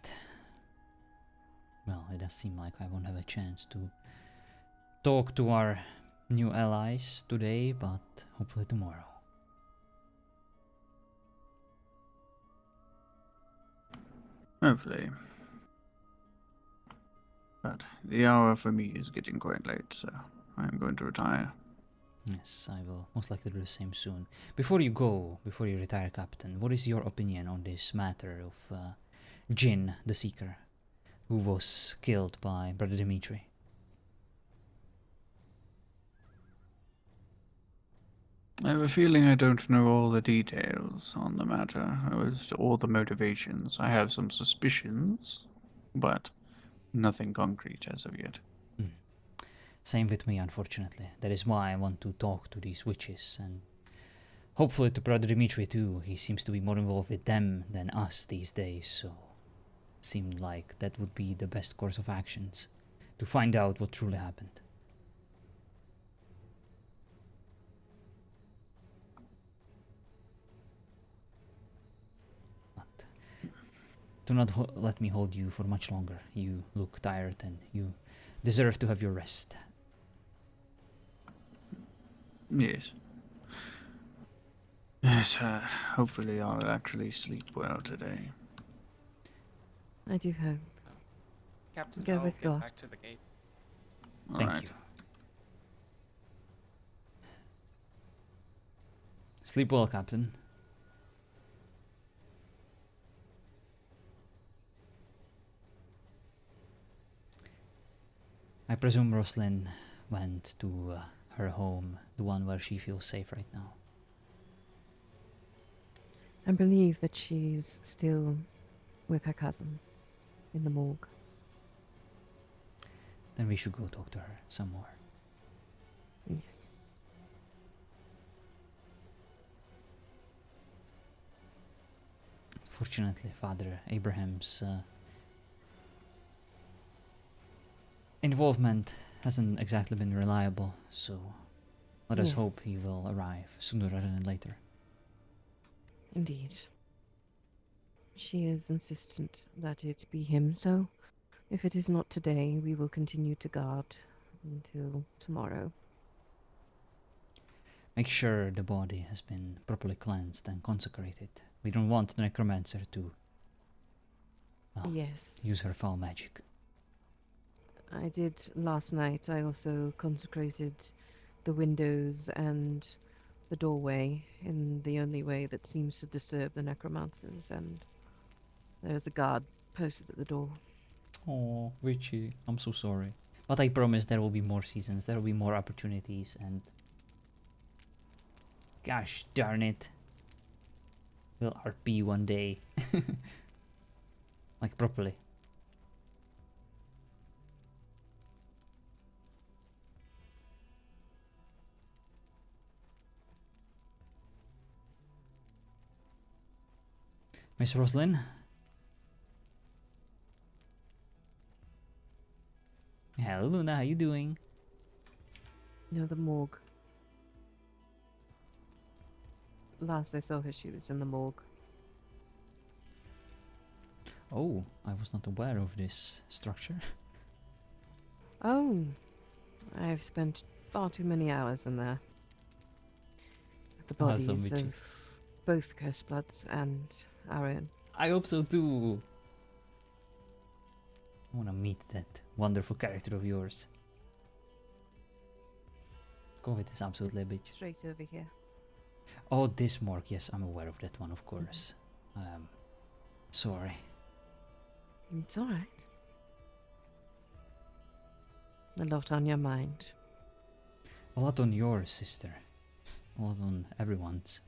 Speaker 1: Well, it does seem like I won't have a chance to talk to our new allies today, but hopefully tomorrow.
Speaker 9: Hopefully. But the hour for me is getting quite late, so I am going to retire.
Speaker 1: Yes, I will most likely do the same soon. Before you go, before you retire, Captain, what is your opinion on this matter of Jin, the Seeker, who was killed by Brother Dimitri?
Speaker 9: I have a feeling I don't know all the details on the matter, as to all the motivations. I have some suspicions, but nothing concrete as of yet.
Speaker 1: Same with me, unfortunately. That is why I want to talk to these witches, and hopefully to Brother Dimitri too. He seems to be more involved with them than us these days, so seemed like that would be the best course of actions, to find out what truly happened. But do not let me hold you for much longer. You look tired and you deserve to have your rest.
Speaker 9: Yes. Yes, hopefully I'll actually sleep well today.
Speaker 2: I do hope.
Speaker 11: Captain,
Speaker 2: Go
Speaker 11: I'll
Speaker 2: with
Speaker 11: get
Speaker 2: God.
Speaker 11: back to the gate.
Speaker 1: Thank
Speaker 9: Alright.
Speaker 1: you. Sleep well, Captain. I presume Roslyn went to her home, the one where she feels safe right now.
Speaker 2: I believe that she's still with her cousin in the morgue.
Speaker 1: Then we should go talk to her some more.
Speaker 2: Yes.
Speaker 1: Fortunately, Father Abraham's involvement hasn't exactly been reliable, so let us hope
Speaker 2: Yes.
Speaker 1: he will arrive sooner rather than later.
Speaker 2: Indeed. She is insistent that it be him, so if it is not today, we will continue to guard until tomorrow.
Speaker 1: Make sure the body has been properly cleansed and consecrated. We don't want the necromancer to
Speaker 2: Yes.
Speaker 1: use her foul magic.
Speaker 2: I did last night. I also consecrated the windows and the doorway in the only way that seems to disturb the necromancers, and there's a guard posted at the door.
Speaker 1: Oh, Richie, I'm so sorry. But I promise there will be more seasons, there will be more opportunities, and gosh darn it, we'll RP one day. Like properly. Miss Roslyn? Hello Luna, how you doing?
Speaker 2: No, the morgue. Last I saw her, she was in the morgue.
Speaker 1: Oh, I was not aware of this structure.
Speaker 2: Oh, I've spent far too many hours in there. The
Speaker 1: Awesome,
Speaker 2: bodies
Speaker 1: Richie.
Speaker 2: of both Cursebloods and Arren.
Speaker 1: I hope so too. I wanna meet that wonderful character of yours. COVID is absolutely a
Speaker 2: It's
Speaker 1: bitch.
Speaker 2: straight over here.
Speaker 1: Oh, this morgue, yes, I'm aware of that one, of course. Sorry.
Speaker 2: It's alright. A lot on your mind.
Speaker 1: A lot on yours, sister. A lot on everyone's.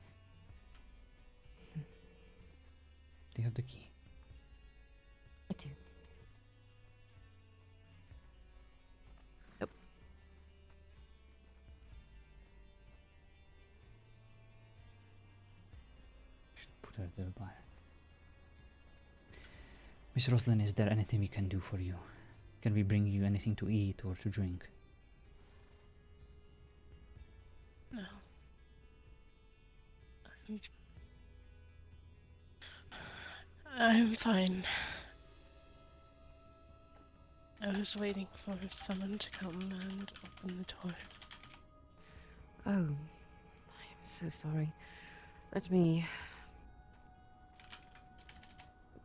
Speaker 1: Do you have the key?
Speaker 2: I do. Nope.
Speaker 1: Should put her there by her. Miss Roslyn, is there anything we can do for you? Can we bring you anything to eat or to drink?
Speaker 3: No. I'm fine. I was waiting for someone to come and open the door.
Speaker 2: Oh, I am so sorry. Let me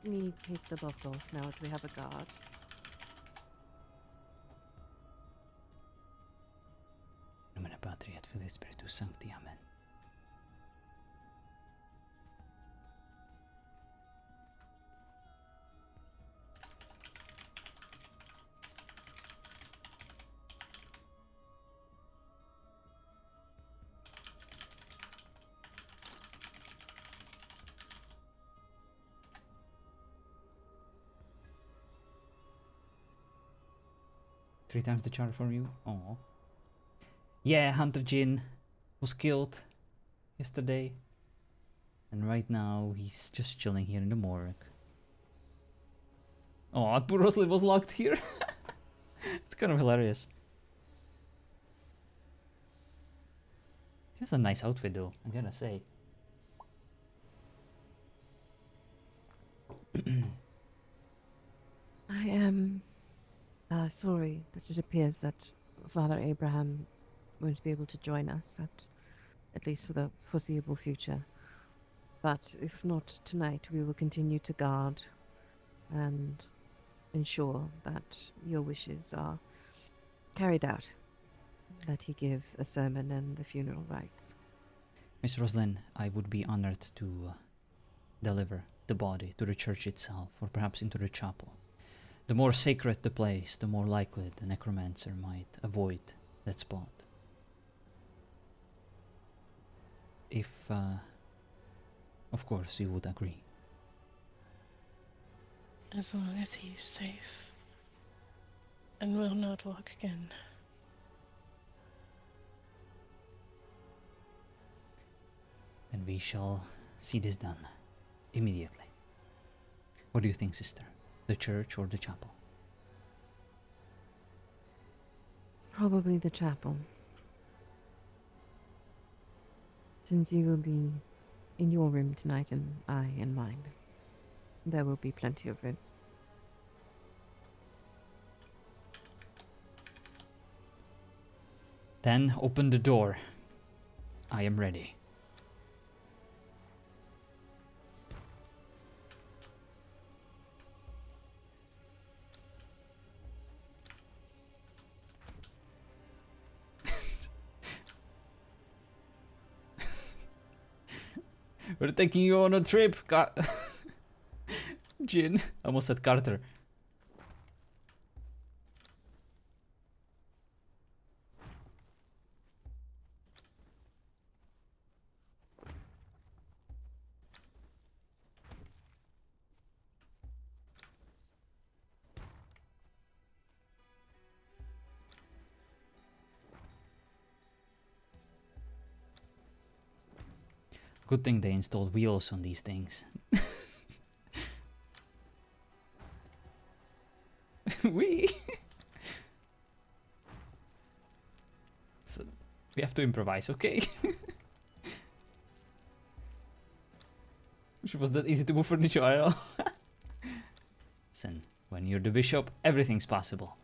Speaker 2: take the lock off now that we have a guard.
Speaker 1: Nomine Patri et Filii Spiritus Sancti. Amen. Three times the charge for you. Oh. Yeah, Hunter Jin was killed yesterday. And right now he's just chilling here in the morgue. Oh, poor Rosalie was locked here. It's kind of hilarious. She has a nice outfit though, I gotta say.
Speaker 2: I am sorry that it appears that Father Abraham won't be able to join us, at least for the foreseeable future. But if not tonight, we will continue to guard and ensure that your wishes are carried out, that he give a sermon and the funeral rites.
Speaker 1: Miss Roslyn, I would be honored to deliver the body to the church itself, or perhaps into the chapel. The more sacred the place, the more likely the necromancer might avoid that spot. If, of course, you would agree.
Speaker 3: As long as he's safe and will not walk again.
Speaker 1: Then we shall see this done immediately. What do you think, sister? The church or the chapel?
Speaker 2: Probably the chapel. Since you will be in your room tonight and I in mine, there will be plenty of room.
Speaker 1: Then open the door. I am ready. We're taking you on a trip, Jin. I almost said Carter. Good thing they installed wheels on these things. We. So, we have to improvise, okay? It was that easy to move furniture, I know. Listen, when you're the bishop, everything's possible.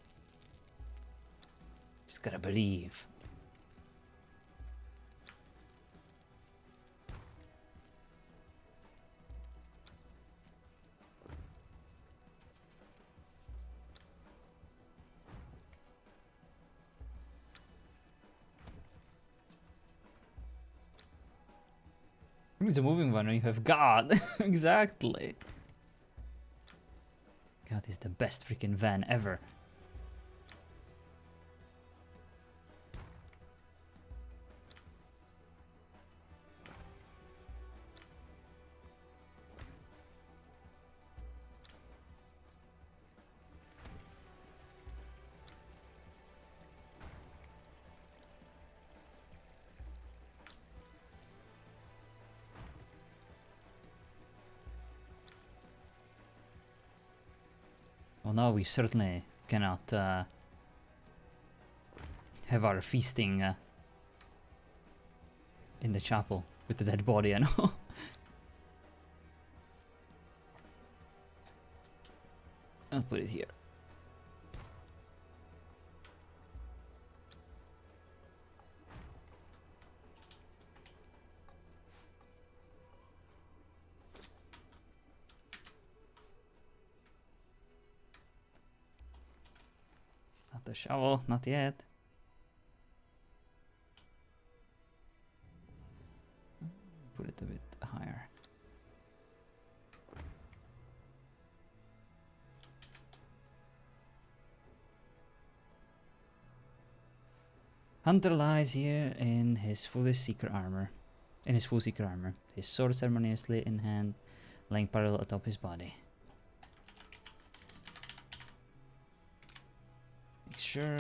Speaker 1: Just gotta believe. It's a moving one when you have God. Exactly. God is the best freaking van ever. Well, now we certainly cannot have our feasting in the chapel with the dead body, I know. I'll put it here. Not the shovel, not yet. Put it a bit higher. Hunter lies here in his full seeker armor. His sword ceremoniously in hand, laying parallel atop his body. Make sure.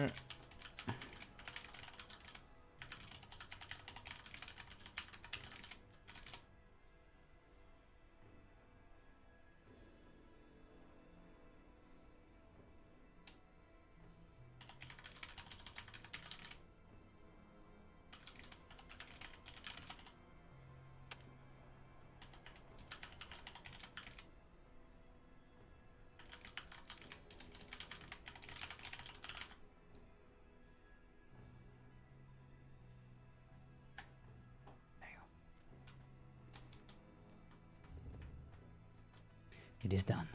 Speaker 1: It is done.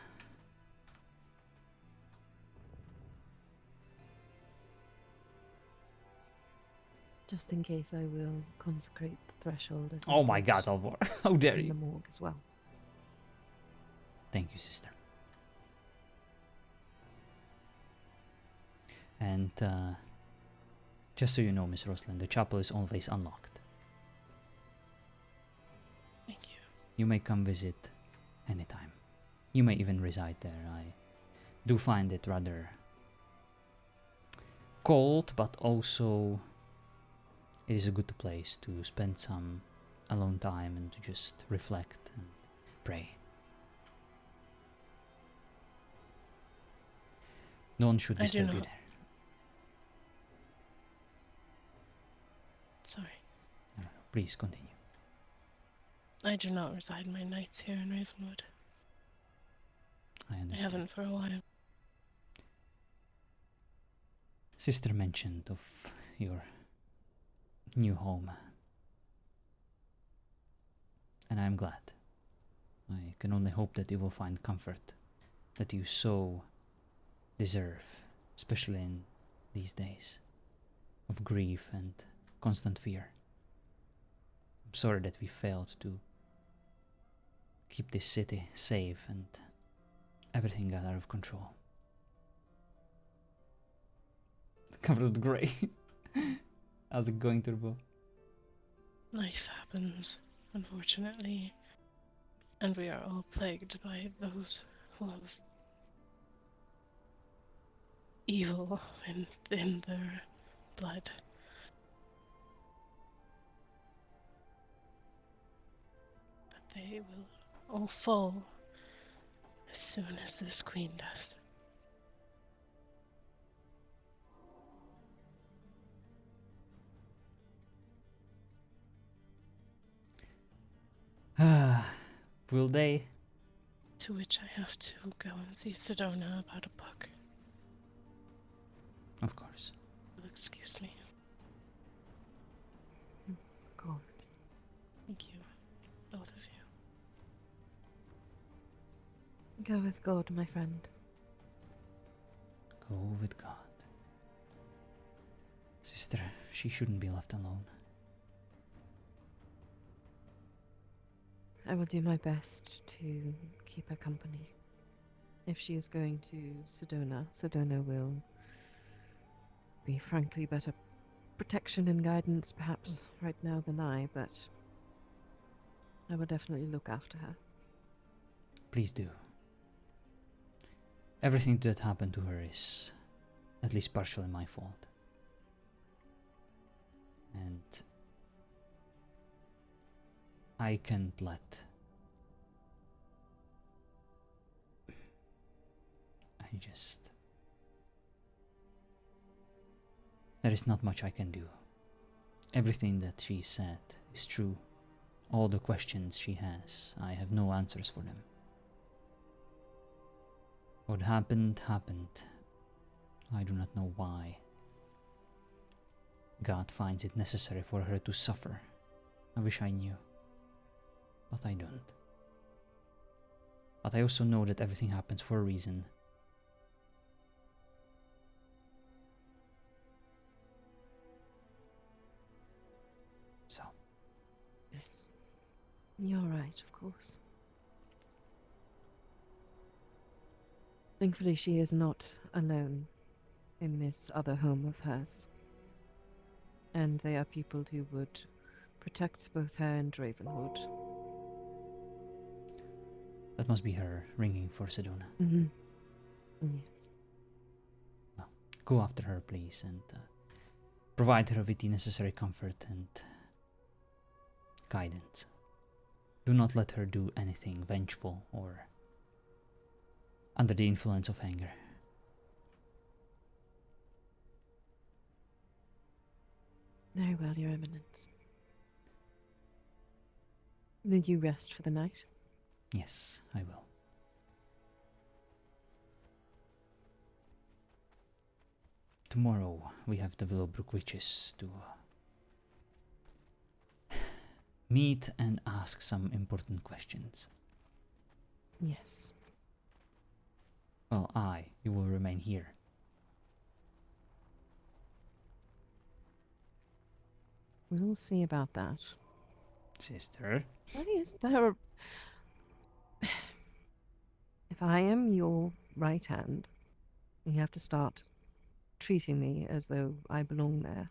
Speaker 2: Just in case, I will consecrate the threshold as I
Speaker 1: Oh my
Speaker 2: did
Speaker 1: god, Alvor. How dare
Speaker 2: in
Speaker 1: you?
Speaker 2: the morgue as well.
Speaker 1: Thank you, sister. And just so you know, Miss Rosalind, the chapel is always unlocked.
Speaker 3: Thank you.
Speaker 1: You may come visit anytime. You may even reside there. I do find it rather cold, but also it is a good place to spend some alone time and to just reflect and pray. No one should
Speaker 3: I do
Speaker 1: disturb you
Speaker 3: not.
Speaker 1: there.
Speaker 3: Sorry.
Speaker 1: No, no, please continue.
Speaker 3: I do not reside my nights here in Ravenwood.
Speaker 1: I
Speaker 3: I
Speaker 1: understand.
Speaker 3: haven't for a while.
Speaker 1: Sister mentioned of your new home, and I am glad. I can only hope that you will find comfort that you so deserve, especially in these days of grief and constant fear. I'm sorry that we failed to keep this city safe and everything got out of control. Covered with grey. How's it going, Turbo?
Speaker 3: Life happens, unfortunately, and we are all plagued by those who have evil in their blood. But they will all fall as soon as this queen does.
Speaker 1: Will they?
Speaker 3: To which I have to go and see Sedona about a book.
Speaker 1: Of course.
Speaker 3: You'll excuse me.
Speaker 2: Of course.
Speaker 3: Thank you, both of you.
Speaker 2: Go with God, my friend.
Speaker 1: Go with God. Sister, she shouldn't be left alone.
Speaker 2: I will do my best to keep her company. If she is going to Sedona, Sedona will be frankly better protection and guidance perhaps right now than I, but I will definitely look after her.
Speaker 1: Please do. Everything that happened to her is at least partially my fault. And I can't let there is not much I can do. Everything that she said is true. All the questions she has, I have no answers for them. What happened, happened. I do not know why. God finds it necessary for her to suffer. I wish I knew. But I don't. But I also know that everything happens for a reason. So.
Speaker 2: Yes. You're right, of course. Thankfully, she is not alone in this other home of hers. And they are people who would protect both her and Ravenwood.
Speaker 1: That must be her ringing for Sedona.
Speaker 2: Mm-hmm. Yes.
Speaker 1: Well, go after her, please, and provide her with the necessary comfort and guidance. Do not let her do anything vengeful or under the influence of anger.
Speaker 2: Very well, Your Eminence. Will you rest for the night?
Speaker 1: Yes, I will. Tomorrow we have the Willowbrook Witches to meet and ask some important questions.
Speaker 2: Yes.
Speaker 1: Well, you will remain here.
Speaker 2: We'll see about that.
Speaker 1: Sister?
Speaker 2: Why is there a... If I am your right hand, you have to start treating me as though I belong there.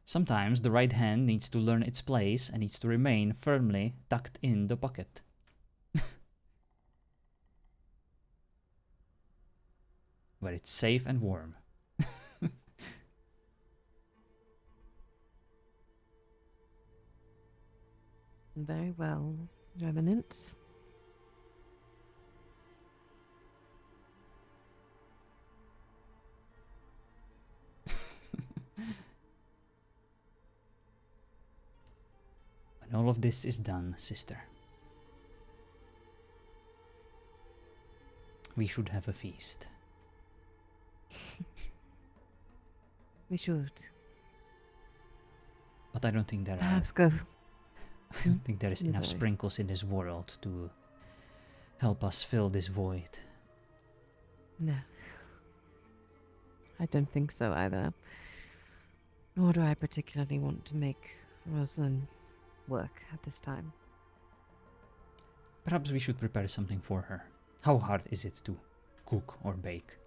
Speaker 1: Sometimes the right hand needs to learn its place and needs to remain firmly tucked in the pocket. Where it's safe and warm.
Speaker 2: Very well, Your Eminence.
Speaker 1: When all of this is done, sister, we should have a feast.
Speaker 2: We should.
Speaker 1: But I don't think there
Speaker 2: Perhaps go.
Speaker 1: I don't think there is enough
Speaker 2: Sorry.
Speaker 1: sprinkles in this world to help us fill this void.
Speaker 2: No. I don't think so either. Nor do I particularly want to make Rosalind work at this time.
Speaker 1: Perhaps we should prepare something for her. How hard is it to cook or bake?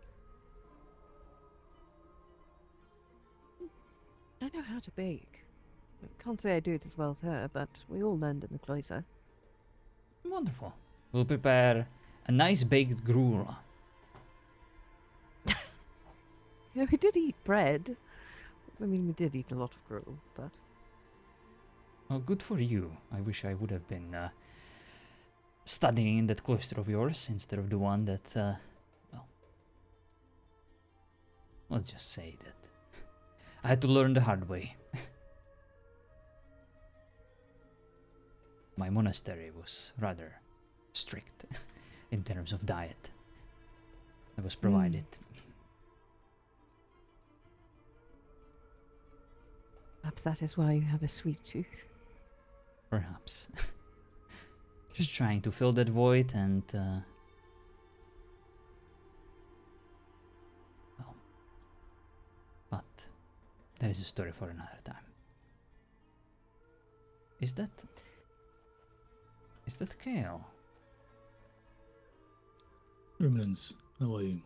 Speaker 2: I know how to bake. I can't say I do it as well as her, but we all learned in the cloister.
Speaker 1: Wonderful. We'll prepare a nice baked gruel.
Speaker 2: You know, we did eat bread. I mean, we did eat a lot of gruel, but...
Speaker 1: Well, good for you. I wish I would have been studying in that cloister of yours instead of the one that, well, let's just say that I had to learn the hard way. My monastery was rather strict in terms of diet that was provided.
Speaker 2: Perhaps that is why you have a sweet tooth.
Speaker 1: Perhaps. Just trying to fill that void and, well, but that is a story for another time. Is that Kale?
Speaker 11: Remnants, how are you?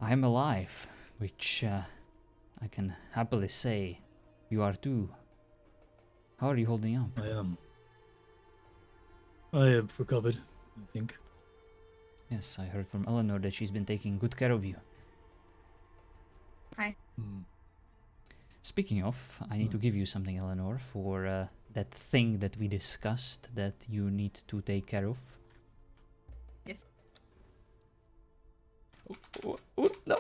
Speaker 1: I am alive, which I can happily say you are too. How are you holding up?
Speaker 11: I am. I have recovered, I think.
Speaker 1: Yes, I heard from Eleanor that she's been taking good care of you.
Speaker 7: Hi.
Speaker 1: Speaking of, I need to give you something, Eleanor, for that thing that we discussed that you need to take care of.
Speaker 7: Yes.
Speaker 1: Oh, no.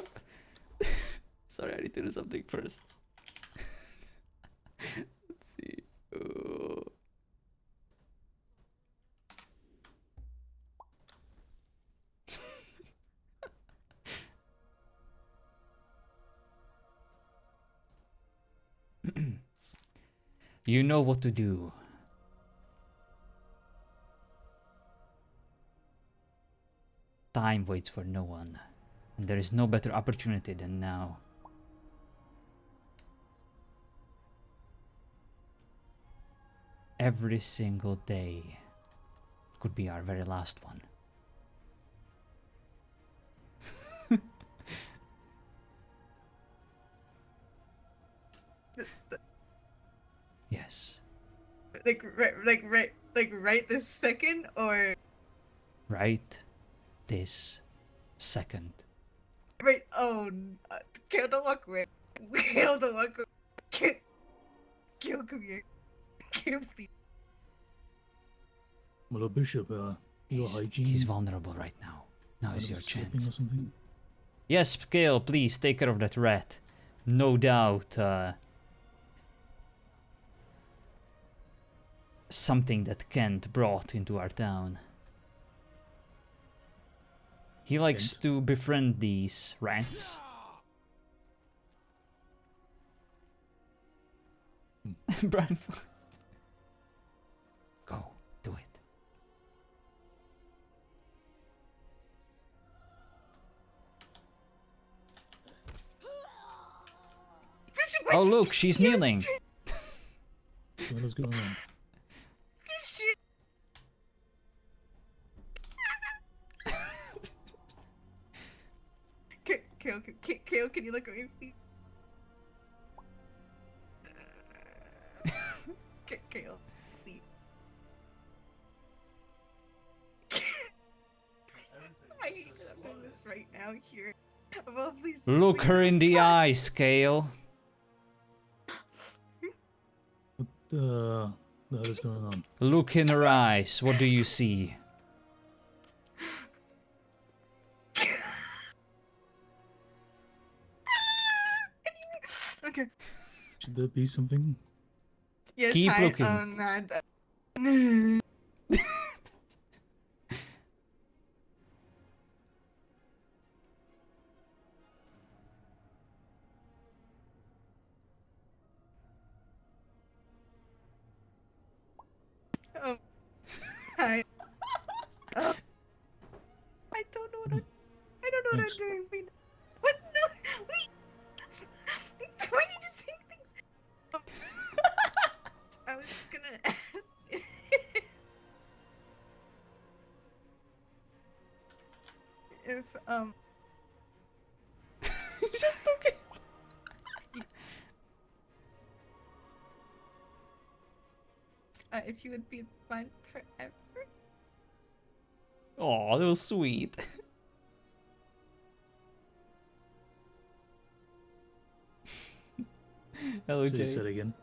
Speaker 1: Sorry, I need to do something first. Let's see. You know what to do. Time waits for no one, and there is no better opportunity than now. Every single day could be our very last one. Yes.
Speaker 7: Like right this second, or
Speaker 1: Right this second.
Speaker 7: right? Oh, Kale, don't walk away. Kale, don't walk away. Kale, come here. Kale, please.
Speaker 11: My Lord Bishop, your hygiene.
Speaker 1: He's vulnerable right now. Now is your
Speaker 11: slipping
Speaker 1: chance.
Speaker 11: or something?
Speaker 1: Yes, Kale, please take care of that rat. No doubt, something that Kent brought into our town. He likes
Speaker 11: Kent?
Speaker 1: to befriend these rats. Brian, go, do it.
Speaker 7: Bishop,
Speaker 1: Oh,
Speaker 7: why'd you
Speaker 1: look,
Speaker 7: keep
Speaker 1: she's
Speaker 7: using
Speaker 1: kneeling.
Speaker 11: What is going on?
Speaker 7: Bishop? Kale, can you look at me, please? Kale, please. I hate that I'm doing this right now here. Well, please.
Speaker 1: Look
Speaker 7: please,
Speaker 1: her in
Speaker 7: it's
Speaker 1: the
Speaker 7: fine.
Speaker 1: eyes, Kale.
Speaker 11: What the hell is going on?
Speaker 1: Look in her eyes. What do you see?
Speaker 7: Okay.
Speaker 11: Should there be something?
Speaker 7: Yes,
Speaker 1: Keep
Speaker 7: hi,
Speaker 1: looking.
Speaker 7: Hi. I don't know what I'm
Speaker 11: Thanks.
Speaker 7: doing right now. What? No, wait. That's, why are you just saying things? I was gonna ask if just okay. If you would be mine forever.
Speaker 1: Oh, that was sweet. Hello,
Speaker 11: So you
Speaker 1: Jay.
Speaker 11: said again.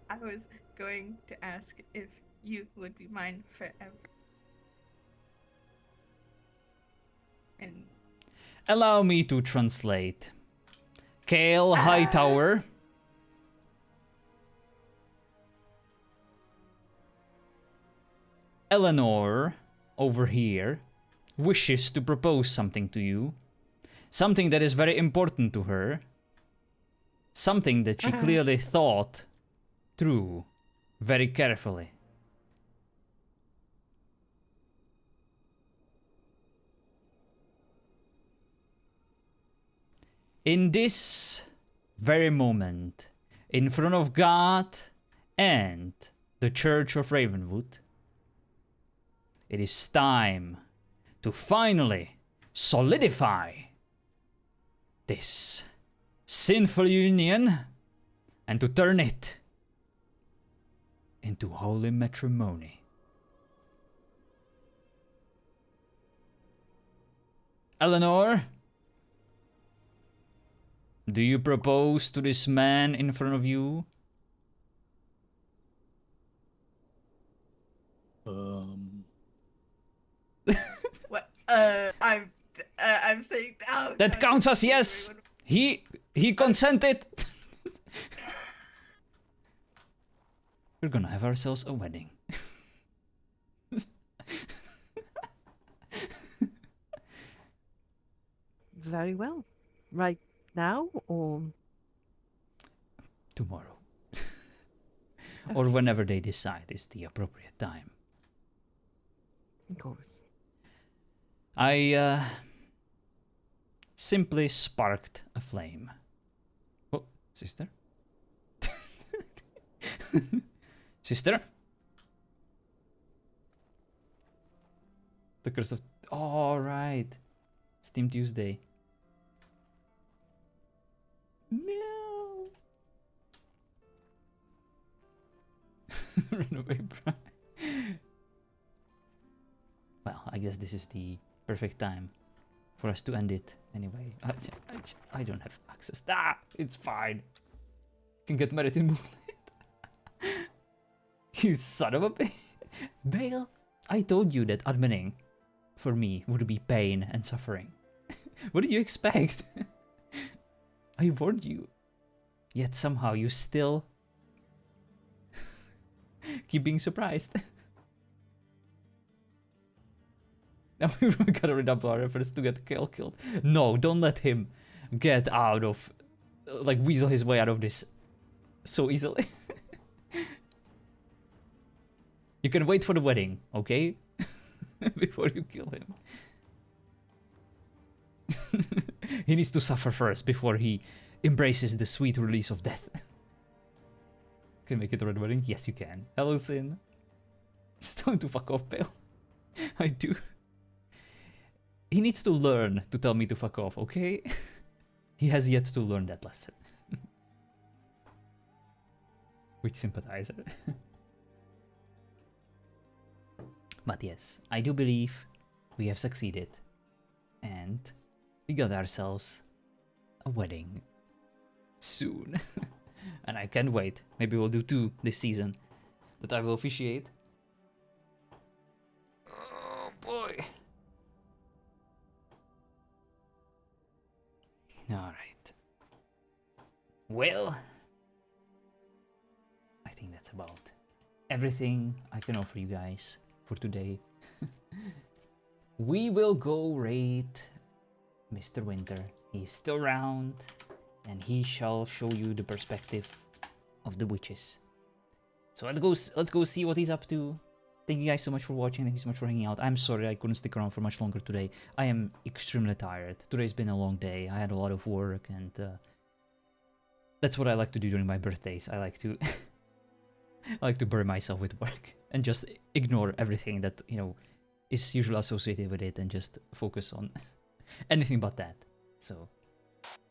Speaker 7: I was going to ask if you would be mine forever. And
Speaker 1: Allow me to translate. Kale Hightower. Eleanor, over here, wishes to propose something to you. Something that is very important to her. Something that she clearly thought through very carefully. In this very moment, in front of God and the Church of Ravenwood, it is time to finally solidify this sinful union and to turn it into holy matrimony. Eleanor, do you propose to this man in front of you?
Speaker 7: what? I'm saying. Oh,
Speaker 1: That counts as yes. He consented. We're gonna have ourselves a wedding.
Speaker 2: Very well. Right now, or
Speaker 1: tomorrow. Or whenever they decide is the appropriate time.
Speaker 2: Of course.
Speaker 1: I simply sparked a flame. Oh, sister? Sister? The curse of... All right. Steam Tuesday. No. Run away, Brian. Well, I guess this is the perfect time for us to end it. Anyway, I don't have access. Ah, it's fine. Can get married in Moonlight. You son of a bitch. Bale, I told you that admitting for me would be pain and suffering. What did you expect? I warned you. Yet somehow you still keep being surprised. Now we gotta redouble our efforts to get Kale killed. No, don't let him get out of... like, weasel his way out of this so easily. You can wait for the wedding, okay? Before you kill him. He needs to suffer first before he embraces the sweet release of death. Can you make it a red wedding? Yes, you can. Hello, Sin. It's time to fuck off, Pale. I do. He needs to learn to tell me to fuck off, okay? He has yet to learn that lesson. Which sympathizer. But yes, I do believe we have succeeded. And we got ourselves a wedding soon. And I can't wait. Maybe we'll do 2 this season that I will officiate. Oh boy. Alright. Well, I think that's about everything I can offer you guys for today. We will go raid Mr. Winter. He's still around, and he shall show you the perspective of the witches. So let's go see what he's up to. Thank you guys so much for watching. Thank you so much for hanging out. I'm sorry I couldn't stick around for much longer today. I am extremely tired. Today's been a long day. I had a lot of work, and that's what I like to do during my birthdays. I like to I like to bury myself with work and just ignore everything that, you know, is usually associated with it and just focus on anything but that. So,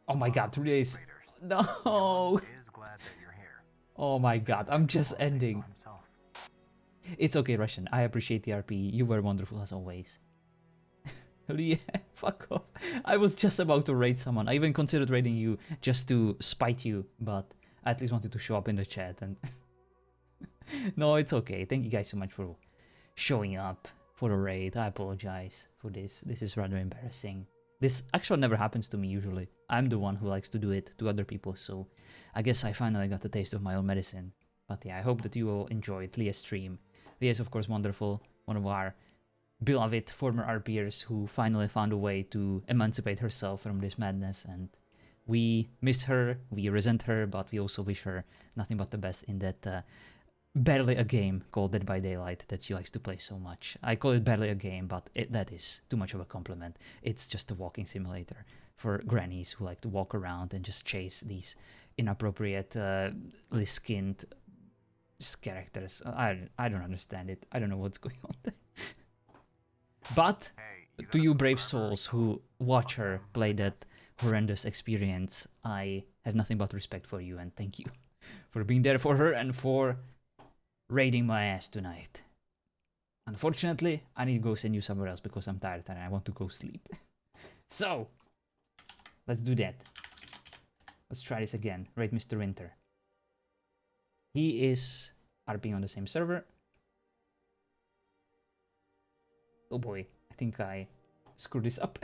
Speaker 1: oh my god, 3 days. No. Oh my god, I'm just ending. It's okay, Russian. I appreciate the RP. You were wonderful as always. Yeah, fuck off. I was just about to raid someone. I even considered raiding you just to spite you, but I at least wanted to show up in the chat and... No, it's okay. Thank you guys so much for showing up for the raid. I apologize for this. This is rather embarrassing. This actually never happens to me usually. I'm the one who likes to do it to other people, so I guess I finally got the taste of my own medicine. But yeah, I hope that you all enjoyed Leah's stream. Leah is of course wonderful, one of our beloved former RPers who finally found a way to emancipate herself from this madness, and we miss her, we resent her, but we also wish her nothing but the best in that barely a game called Dead by Daylight that she likes to play so much. I call it barely a game, but that is too much of a compliment. It's just a walking simulator for grannies who like to walk around and just chase these inappropriately skinned characters. I don't understand it. I don't know what's going on there. But to you brave souls who watch her play that horrendous experience, I have nothing but respect for you, and thank you for being there for her and for raiding my ass tonight. Unfortunately, I need to go send you somewhere else because I'm tired and I want to go sleep. So, let's do that. Let's try this again. Raid Mr. Winter. He is RPing on the same server. Oh boy, I think I screwed this up.